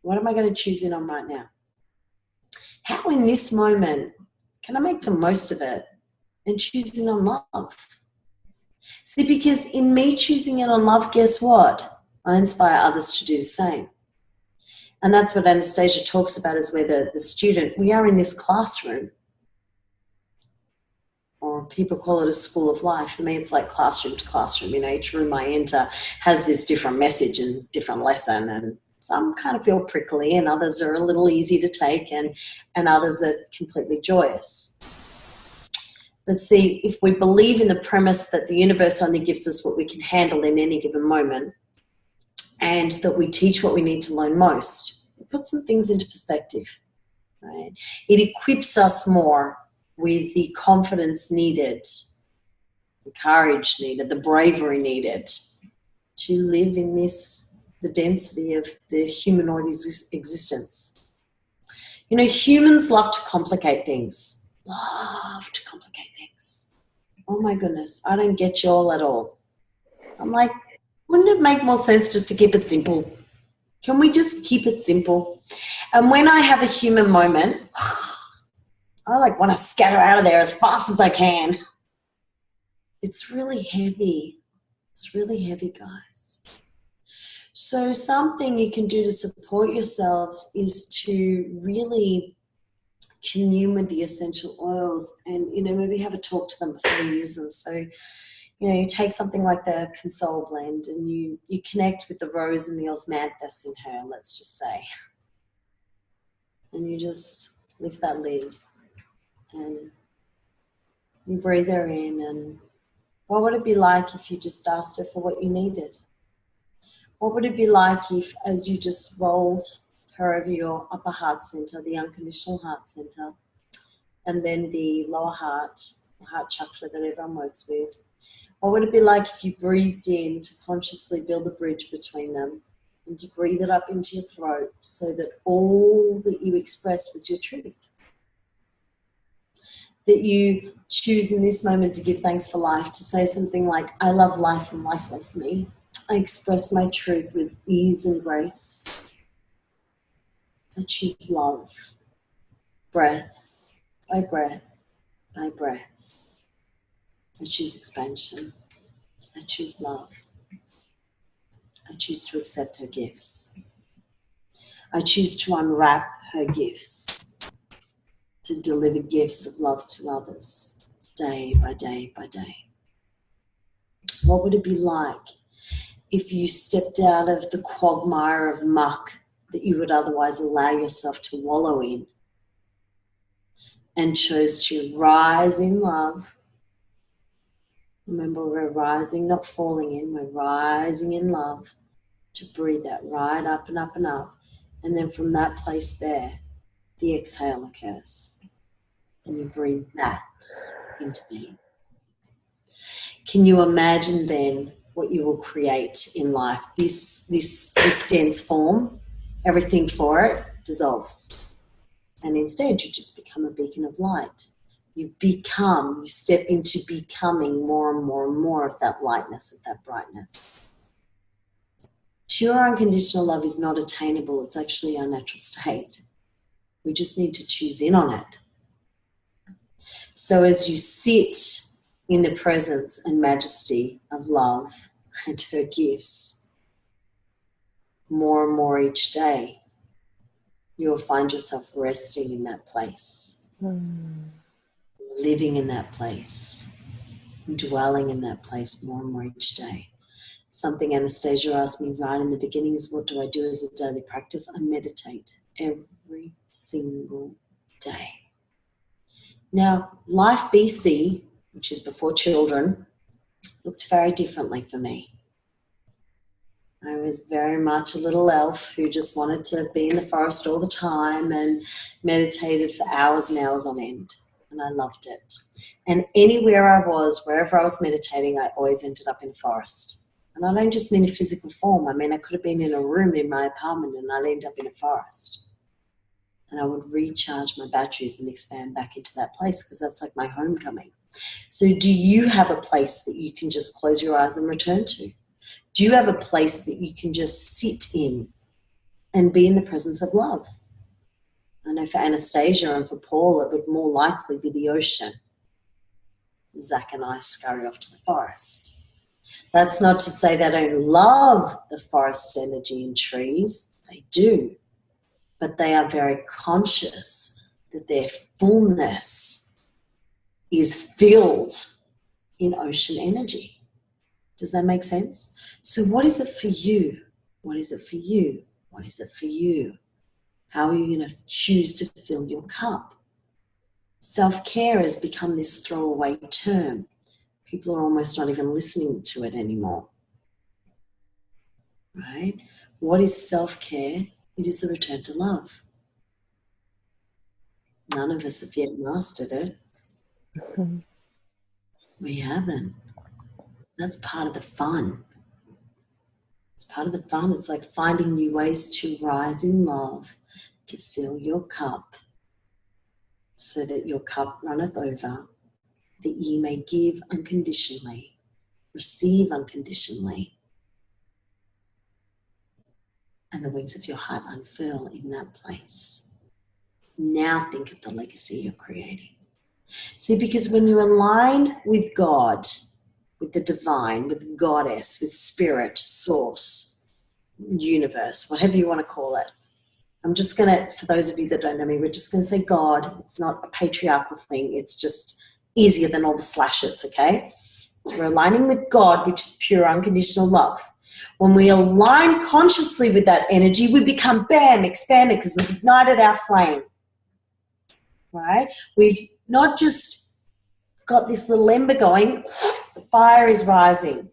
what am I going to choose in on right now? How in this moment can I make the most of it and choose in on love? See, because in me choosing in on love, guess what? I inspire others to do the same. And that's what Anastasia talks about, is where the student, we are in this classroom, or people call it a school of life. For me, it's like classroom to classroom. You know, each room I enter has this different message and different lesson, and some kind of feel prickly and others are a little easy to take, and others are completely joyous. But see, if we believe in the premise that the universe only gives us what we can handle in any given moment, and that we teach what we need to learn most, it puts some things into perspective, right? It equips us more with the confidence needed, the courage needed, the bravery needed to live in this, the density of the humanoid existence. You know, humans love to complicate things. Love to complicate things. Oh my goodness, I don't get you all at all. I'm like, wouldn't it make more sense just to keep it simple? Can we just keep it simple? And when I have a human moment, I like want to scatter out of there as fast as I can. It's really heavy. It's really heavy, guys. So something you can do to support yourselves is to really commune with the essential oils, and, you know, maybe have a talk to them before you use them. So, you know, you take something like the Console blend and you connect with the rose and the osmanthus in her, let's just say. And you just lift that lid and you breathe her in. And what would it be like if you just asked her for what you needed? What would it be like if, as you just rolled her over your upper heart center, the unconditional heart center, and then the lower heart, the heart chakra that everyone works with, what would it be like if you breathed in to consciously build a bridge between them, and to breathe it up into your throat so that all that you expressed was your truth? That you choose in this moment to give thanks for life, to say something like, I love life and life loves me. I express my truth with ease and grace. I choose love, breath by breath by breath. I choose expansion. I choose love. I choose to accept her gifts. I choose to unwrap her gifts, to deliver gifts of love to others, day by day by day. What would it be like if you stepped out of the quagmire of muck that you would otherwise allow yourself to wallow in, and chose to rise in love? Remember, we're rising, not falling in, we're rising in love, to breathe that right up and up and up. And then from that place there, the exhale occurs. And you breathe that into being. Can you imagine then what you will create in life? This dense form, everything for it dissolves. And instead you just become a beacon of light. You step into becoming more and more and more of that lightness, of that brightness. Pure unconditional love is not attainable. It's actually our natural state. We just need to choose in on it. So as you sit in the presence and majesty of love and her gifts, more and more each day, you will find yourself resting in that place, living in that place, dwelling in that place more and more each day. Something Anastasia asked me right in the beginning is, what do I do as a daily practice? I meditate every single day. Now, life BC, which is before children, looked very differently for me. I was very much a little elf who just wanted to be in the forest all the time and meditated for hours and hours on end. And I loved it. And anywhere I was, wherever I was meditating, I always ended up in a forest. And I don't just mean a physical form. I mean, I could have been in a room in my apartment and I'd end up in a forest. And I would recharge my batteries and expand back into that place because that's like my homecoming. So do you have a place that you can just close your eyes and return to? Do you have a place that you can just sit in and be in the presence of love? I know for Anastasia and for Paul, it would more likely be the ocean. Zach and I scurry off to the forest. That's not to say they don't love the forest energy and trees. They do. But they are very conscious that their fullness is filled in ocean energy. Does that make sense? So what is it for you? What is it for you? What is it for you? How are you going to choose to fill your cup? Self-care has become this throwaway term. People are almost not even listening to it anymore. Right? What is self-care? It is the return to love. None of us have yet mastered it. We haven't. That's part of the fun. It's part of the fun. It's like finding new ways to rise in love, to fill your cup, so that your cup runneth over, that ye may give unconditionally, receive unconditionally, and the wings of your heart unfurl in that place. Now think of the legacy you're creating. See, because when you align with God, with the divine, with the goddess, with spirit, source, universe, whatever you want to call it. I'm just going to, for those of you that don't know me, we're just going to say God. It's not a patriarchal thing. It's just easier than all the slashes, okay? So we're aligning with God, which is pure unconditional love. When we align consciously with that energy, we become, bam, expanded because we've ignited our flame, right? We've not just got this little ember going, the fire is rising.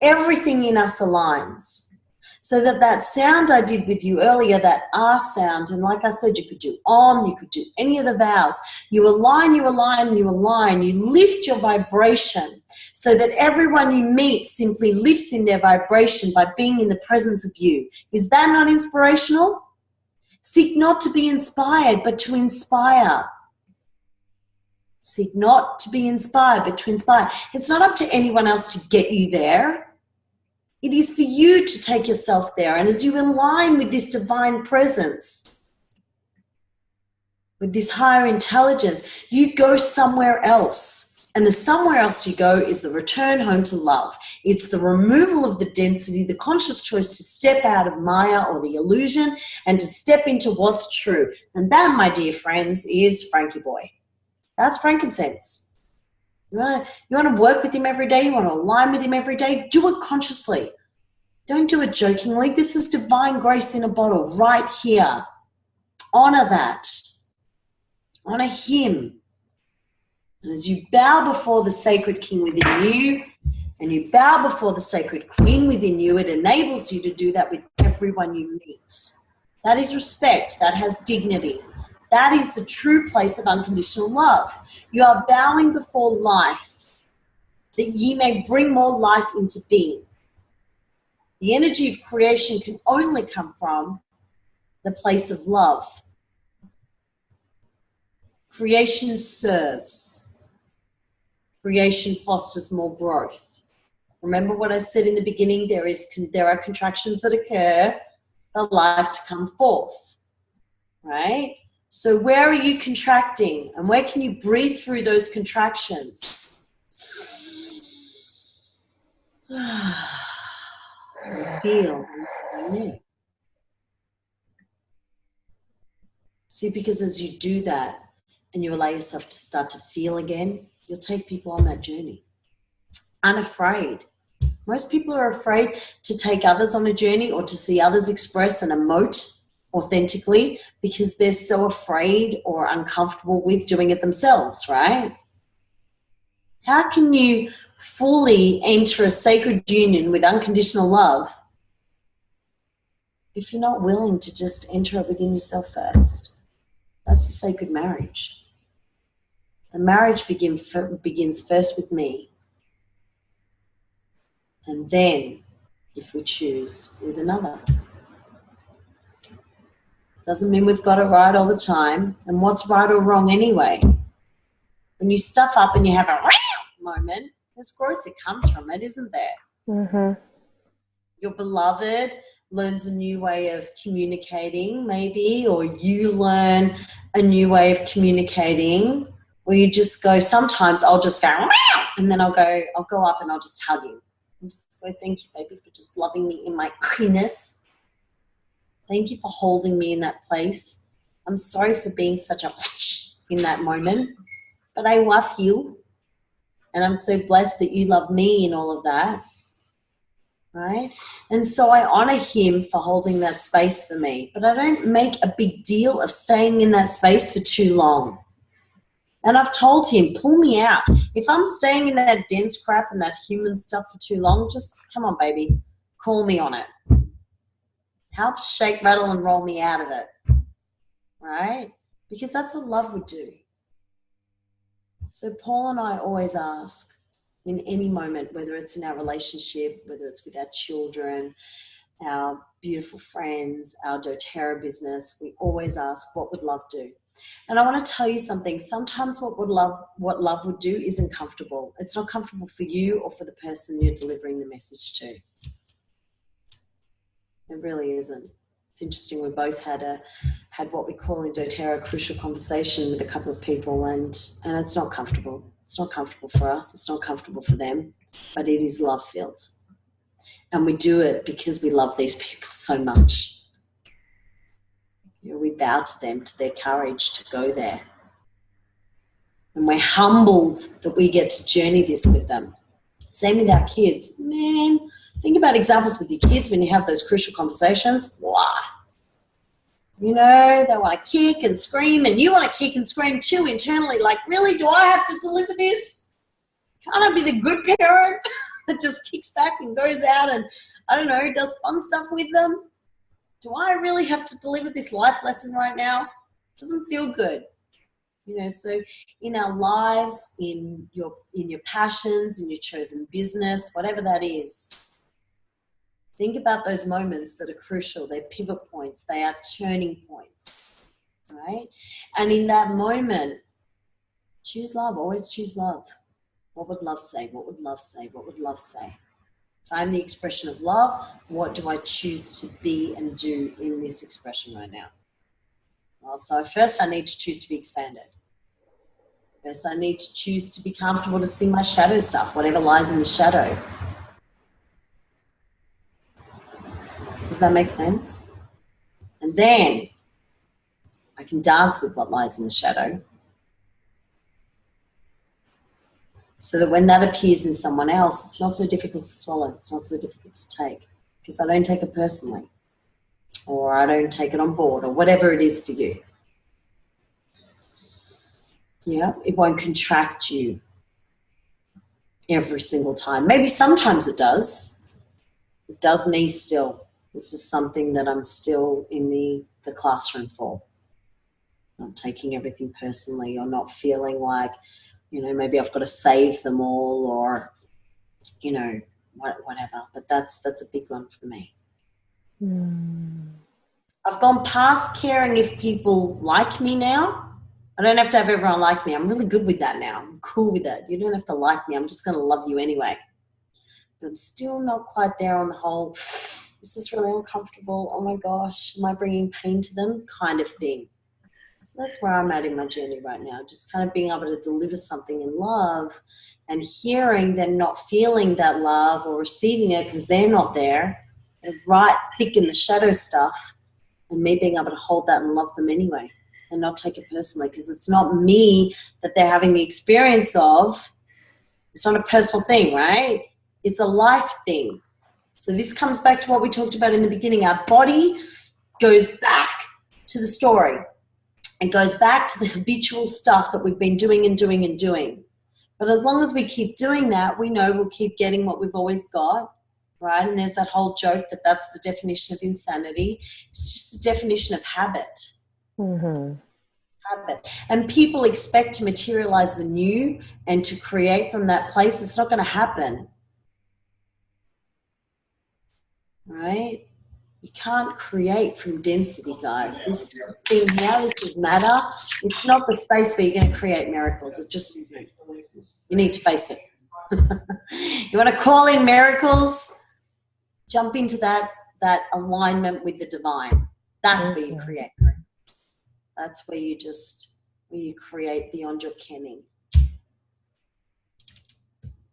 Everything in us aligns. So that sound I did with you earlier, that R sound, and like I said, you could do Om, you could do any of the vowels. You align, you align, you align. You lift your vibration so that everyone you meet simply lifts in their vibration by being in the presence of you. Is that not inspirational? Seek not to be inspired, but to inspire. Seek not to be inspired, but to inspire. It's not up to anyone else to get you there. It is for you to take yourself there. And as you align with this divine presence, with this higher intelligence, you go somewhere else. And the somewhere else you go is the return home to love. It's the removal of the density, the conscious choice to step out of Maya or the illusion and to step into what's true. And that, my dear friends, is Frankie Boy. That's frankincense. You want to work with him every day? You want to align with him every day? Do it consciously. Don't do it jokingly. This is divine grace in a bottle right here. Honor that. Honor him. And as you bow before the sacred king within you and you bow before the sacred queen within you, it enables you to do that with everyone you meet. That is respect. That has dignity. That is the true place of unconditional love. You are bowing before life, that ye may bring more life into being. The energy of creation can only come from the place of love. Creation serves. Creation fosters more growth. Remember what I said in the beginning, there are contractions that occur for life to come forth, right? So where are you contracting and where can you breathe through those contractions? Feel. See, because as you do that and you allow yourself to start to feel again, you'll take people on that journey. Unafraid. Most people are afraid to take others on a journey or to see others express and emote authentically because they're so afraid or uncomfortable with doing it themselves, right? How can you fully enter a sacred union with unconditional love if you're not willing to just enter it within yourself first? That's the sacred marriage. The marriage begins first with me, and then, if we choose, with another. Doesn't mean we've got it right all the time. And what's right or wrong anyway? When you stuff up and you have a moment, there's growth that comes from it, isn't there? Mm-hmm. Your beloved learns a new way of communicating, maybe, or you learn a new way of communicating, or you just go, sometimes I'll just go, and then I'll go up and I'll just hug him. And just go, thank you, baby, for just loving me in my cleanness. Thank you for holding me in that place. I'm sorry for being such a in that moment, but I love you. And I'm so blessed that you love me in all of that. Right? And so I honor him for holding that space for me, but I don't make a big deal of staying in that space for too long. And I've told him, pull me out. If I'm staying in that dense crap and that human stuff for too long, just come on, baby, call me on it. Help shake, rattle, and roll me out of it. Right? Because that's what love would do. So Paul and I always ask, in any moment, whether it's in our relationship, whether it's with our children, our beautiful friends, our doTERRA business, we always ask, what would love do? And I want to tell you something. Sometimes what love would do isn't comfortable. It's not comfortable for you or for the person you're delivering the message to. It really isn't. It's interesting. We both had what we call in doTERRA a crucial conversation with a couple of people, and it's not comfortable. It's not comfortable for us. It's not comfortable for them, but it is love-filled. And we do it because we love these people so much. You know, we bow to them, to their courage to go there. And we're humbled that we get to journey this with them. Same with our kids. Man, think about examples with your kids when you have those crucial conversations. Wow. You know, they want to kick and scream, and you want to kick and scream too internally. Like, really, do I have to deliver this? Can't I be the good parent that just kicks back and goes out and, I don't know, does fun stuff with them? Do I really have to deliver this life lesson right now? Doesn't feel good. You know, so in our lives, in your passions, in your chosen business, whatever that is, think about those moments that are crucial. They're pivot points. They are turning points, right? And in that moment, choose love. Always choose love. What would love say? What would love say? What would love say? If I'm the expression of love, what do I choose to be and do in this expression right now? Well, so first I need to choose to be expanded. First I need to choose to be comfortable to see my shadow stuff, whatever lies in the shadow. Does that make sense? And then I can dance with what lies in the shadow, so that when that appears in someone else, it's not so difficult to swallow. It's not so difficult to take, because I don't take it personally, or I don't take it on board, or whatever it is for you. Yeah, it won't contract you every single time. Maybe sometimes it does. It does me still. This is something that I'm still in the classroom for. Not taking everything personally, or not feeling like, you know, maybe I've got to save them all, or, you know, whatever. But that's a big one for me. I've gone past caring if people like me now. I don't have to have everyone like me. I'm really good with that now. I'm cool with that. You don't have to like me. I'm just going to love you anyway. But I'm still not quite there on the whole, this is really uncomfortable. Oh my gosh, am I bringing pain to them? Kind of thing. So that's where I'm at in my journey right now. Just kind of being able to deliver something in love, and hearing them not feeling that love or receiving it because they're not there. They're right thick in the shadow stuff, and me being able to hold that and love them anyway, and not take it personally, because it's not me that they're having the experience of. It's not a personal thing, right? It's a life thing. So this comes back to what we talked about in the beginning. Our body goes back to the story. It goes back to the habitual stuff that we've been doing and doing and doing. But as long as we keep doing that, we know we'll keep getting what we've always got, right? And there's that whole joke that that's the definition of insanity. It's just the definition of habit. Mm-hmm. Habit. And people expect to materialize the new and to create from that place. It's not going to happen, right? You can't create from density, guys. This thing here, this is matter. It's not the space where you're going to create miracles. It just isn't. You need to face it. You want to call in miracles? Jump into that alignment with the divine. That's where you create miracles. That's where you create beyond your kenning.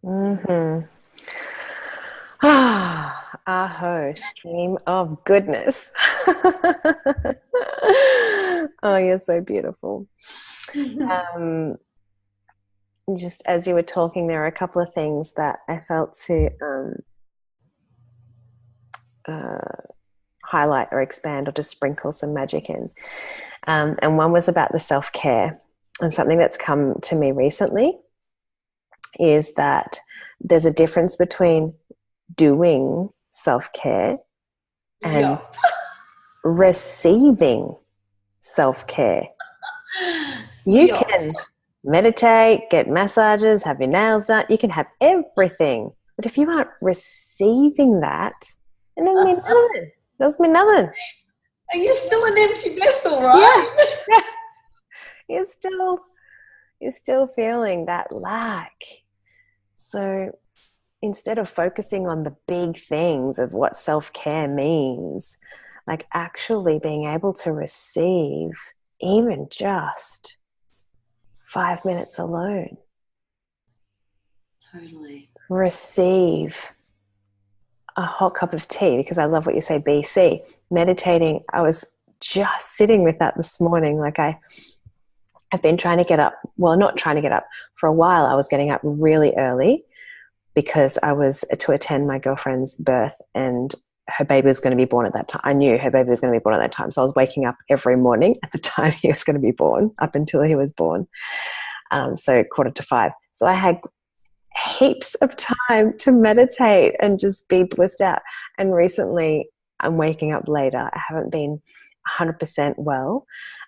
Mm-hmm. Aho, stream of goodness. Oh, you're so beautiful. Just as you were talking, there are a couple of things that I felt to highlight or expand or just sprinkle some magic in. And one was about the self-care. And something that's come to me recently is that there's a difference between doing self-care and receiving self-care. You can meditate, get massages, have your nails done. You can have everything. But if you aren't receiving that, it doesn't mean nothing. It doesn't mean nothing. And you're still an empty vessel, right? Yeah. You're still feeling that lack. So instead of focusing on the big things of what self-care means, like actually being able to receive even just 5 minutes alone. Totally. Receive a hot cup of tea, because I love what you say, BC. Meditating, I was just sitting with that this morning. Like I've been trying to get up, well, not trying to get up. For a while, I was getting up really early because I was to attend my girlfriend's birth and her baby was going to be born at that time. I knew her baby was going to be born at that time. So I was waking up every morning at the time he was going to be born, up until he was born. So 4:45. So I had heaps of time to meditate and just be blissed out. And recently I'm waking up later. I haven't been 100% well.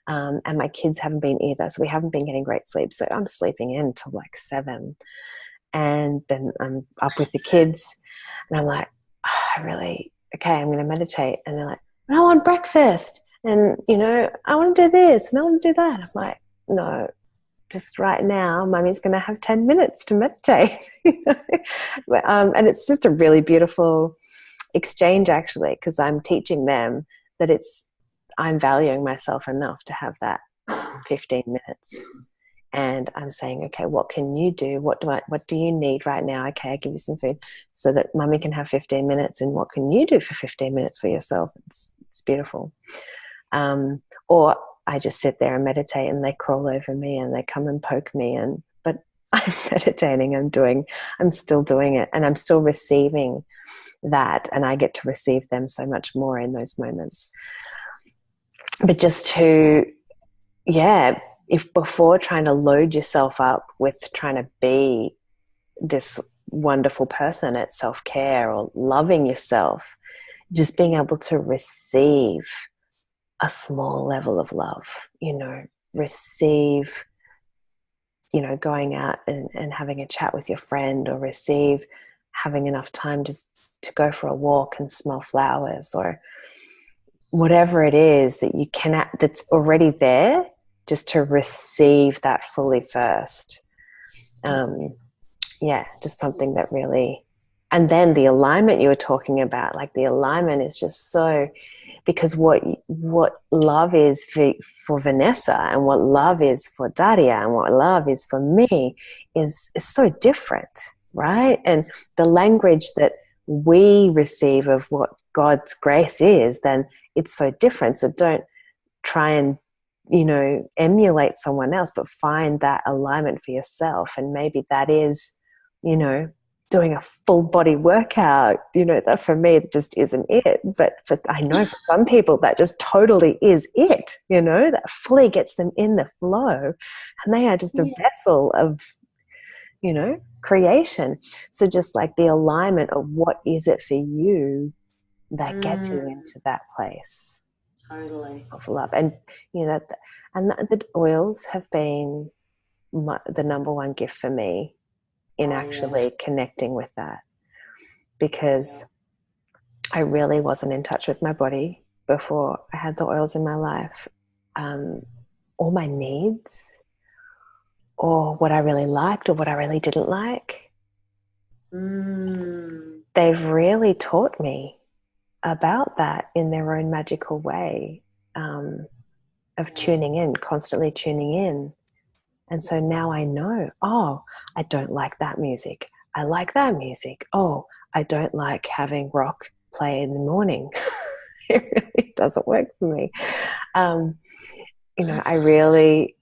And my kids haven't been either. So we haven't been getting great sleep. So I'm sleeping in till like 7. And then I'm up with the kids and I'm like, okay, I'm going to meditate. And they're like, I want breakfast. And, I want to do this and I want to do that. I'm like, no, just right now, Mummy's going to have 10 minutes to meditate. And it's just a really beautiful exchange, actually, because I'm teaching them that I'm valuing myself enough to have that 15 minutes. And I'm saying, okay, what can you do? What do you need right now? Okay, I'll give you some food so that Mummy can have 15 minutes. And what can you do for 15 minutes for yourself? It's beautiful. Or I just sit there and meditate and they crawl over me and they come and poke me. But I'm meditating, I'm still doing it and I'm still receiving that. And I get to receive them so much more in those moments. But just to, if before trying to load yourself up with trying to be this wonderful person at self-care or loving yourself, just being able to receive a small level of love, receive, going out and having a chat with your friend, or receive having enough time just to go for a walk and smell flowers, or whatever it is that you can, that's already there, just to receive that fully first. Just something that really, and then the alignment you were talking about, like the alignment is just so, because what love is for Vanessa and what love is for Daria and what love is for me is so different, right? And the language that we receive of what God's grace is, then it's so different. So don't try and emulate someone else, but find that alignment for yourself. And maybe that is doing a full body workout, you know, that for me it just isn't it. But I know for some people that just totally is it, you know, that fully gets them in the flow, and they are just a vessel of, you know, creation. So just like the alignment of what is it for you that gets you into that place Totally. of love. And you know, and the oils have been the number one gift for me in actually connecting with that, because I really wasn't in touch with my body before I had the oils in my life. All my needs, or what I really liked or what I really didn't like, they've really taught me about that in their own magical way, of tuning in, constantly tuning in. And so now I know, oh, I don't like that music. I like that music. Oh, I don't like having rock play in the morning. It really doesn't work for me. You know, I really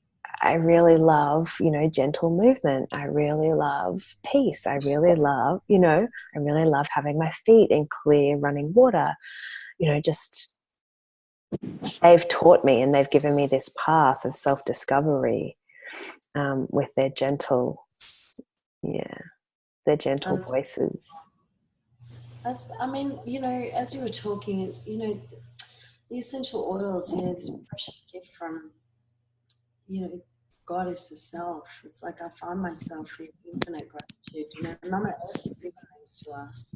love, you know, gentle movement. I really love peace. I really love, you know, I really love having my feet in clear running water. You know, just they've taught me and they've given me this path of self-discovery, with their gentle, their gentle voices. I mean, you know, as you were talking, you know, the essential oils, you know, this precious gift from, you know, Goddess herself. It's like I find myself in infinite gratitude. You know, Mama Earth has given these to us.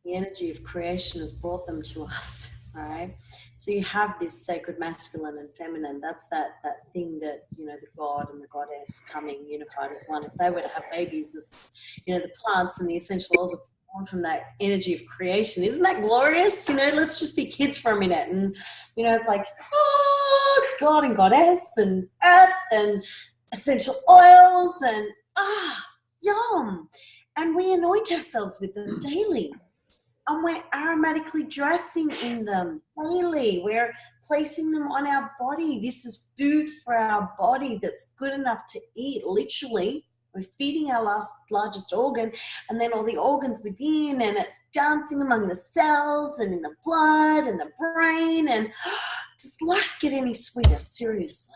The energy of creation has brought them to us, right? So you have this sacred masculine and feminine. That's that thing that, you know, the God and the goddess coming unified as one. If they were to have babies, it's, you know, the plants and the essential oils are born from that energy of creation. Isn't that glorious? You know, let's just be kids for a minute. And, you know, it's like, oh, God and goddess and earth and essential oils and, yum. And we anoint ourselves with them daily. And we're aromatically dressing in them daily. We're placing them on our body. This is food for our body that's good enough to eat, literally. We're feeding our largest organ, and then all the organs within, and it's dancing among the cells and in the blood and the brain. And does life get any sweeter? Seriously.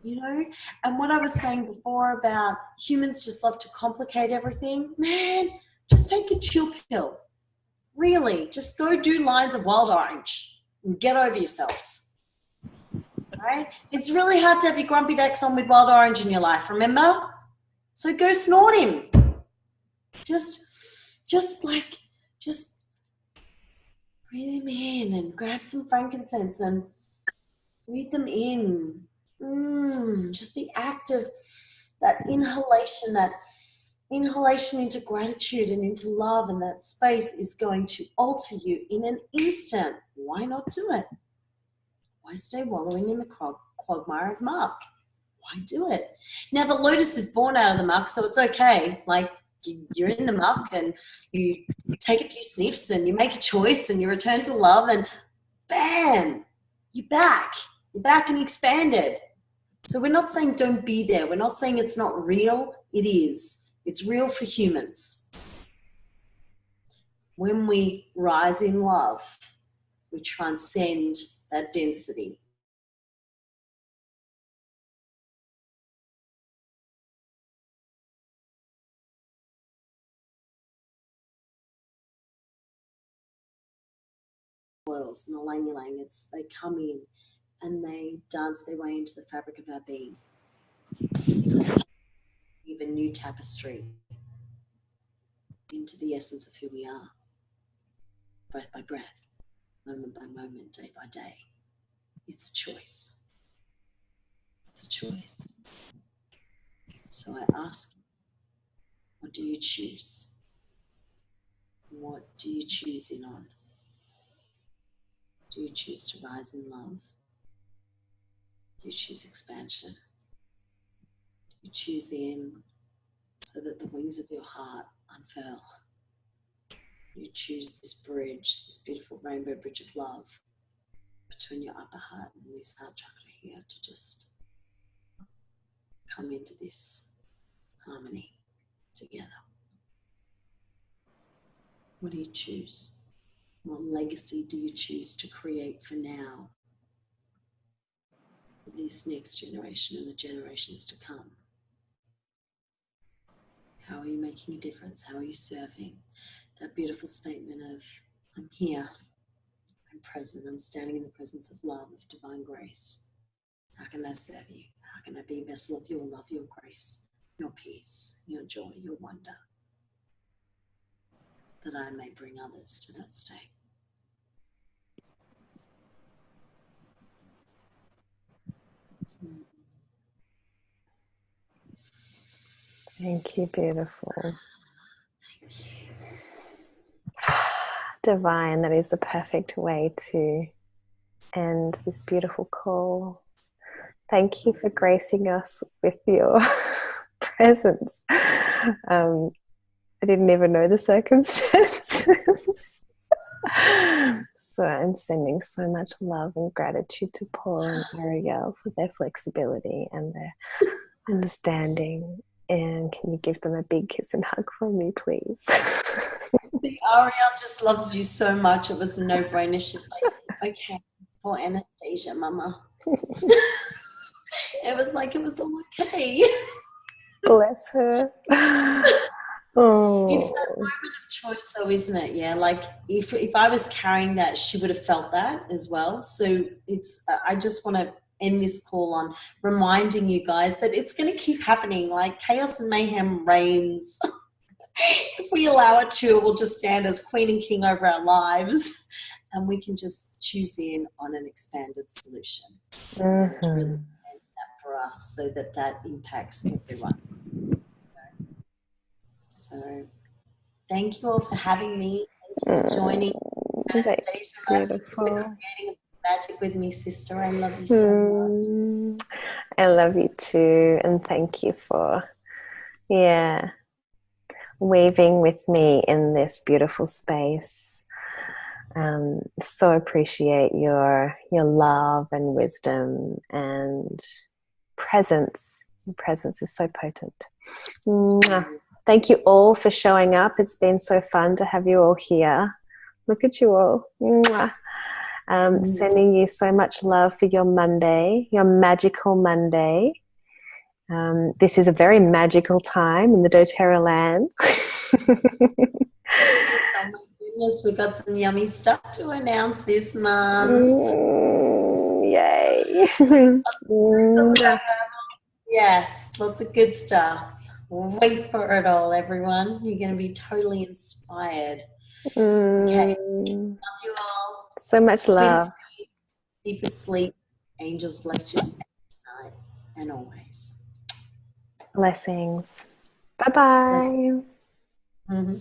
You know, and what I was saying before about humans just love to complicate everything, man, just take a chill pill. Really, just go do lines of wild orange and get over yourselves. Right? It's really hard to have your grumpy decks on with wild orange in your life, remember? So go snort him. Just breathe him in and grab some frankincense and breathe them in. Just the act of that inhalation into gratitude and into love, and that space is going to alter you in an instant. Why not do it? Why stay wallowing in the quagmire of muck? Why do it? Now the lotus is born out of the muck, so it's okay. Like, you're in the muck and you take a few sniffs and you make a choice and you return to love, and bam, you're back and expanded. So we're not saying don't be there. We're not saying it's not real. It is. It's real for humans. When we rise in love, we transcend that density. Oils and the lang ylang, they come in and they dance their way into the fabric of our being. Weave a new tapestry into the essence of who we are, breath by breath, moment by moment, day by day. It's a choice. It's a choice. So I ask you, what do you choose? What do you choose in on? Do you choose to rise in love? Do you choose expansion? Do you choose in so that the wings of your heart unfurl? Do you choose this bridge, this beautiful rainbow bridge of love between your upper heart and this heart chakra here, to just come into this harmony together? What do you choose? What legacy do you choose to create for now, for this next generation and the generations to come? How are you making a difference? How are you serving? That beautiful statement of, I'm here, I'm present, I'm standing in the presence of love, of divine grace. How can I serve you? How can I be a vessel of your love, your grace, your peace, your joy, your wonder, that I may bring others to that state? Thank you, beautiful. Divine, that is the perfect way to end this beautiful call. Thank you for gracing us with your presence. I didn't even know the circumstances. So I'm sending so much love and gratitude to Paul and Ariel for their flexibility and their understanding. And can you give them a big kiss and hug from me, please? The Ariel just loves you so much. It was a no-brainer. She's like, okay, for Anastasia, mama. It was like, it was all okay. Bless her. Oh. It's that moment of choice though, isn't it? Yeah, like if I was carrying that, she would have felt that as well. So it's, I just want to end this call on reminding you guys that it's going to keep happening. Like chaos and mayhem reigns. If we allow it to, it will just stand as queen and king over our lives, and we can just choose in on an expanded solution to really stand that for us, so that that impacts everyone. So thank you all for having me. Thank you for joining. Anastasia, beautiful. for creating magic with me, sister. I love you so much. I love you too, and thank you for weaving with me in this beautiful space. So appreciate your love and wisdom and presence. Your presence is so potent. Mwah. Thank you all for showing up. It's been so fun to have you all here. Look at you all. Mwah. Sending you so much love for your Monday, your magical Monday. This is a very magical time in the doTERRA land. Oh my goodness, we got some yummy stuff to announce this month. Yay. Yes, lots of good stuff. Wait for it all, everyone. You're going to be totally inspired. Okay. Love you all. So much love. Deepest sleep. Angels bless you tonight and always. Blessings. Bye-bye. Mm-hmm.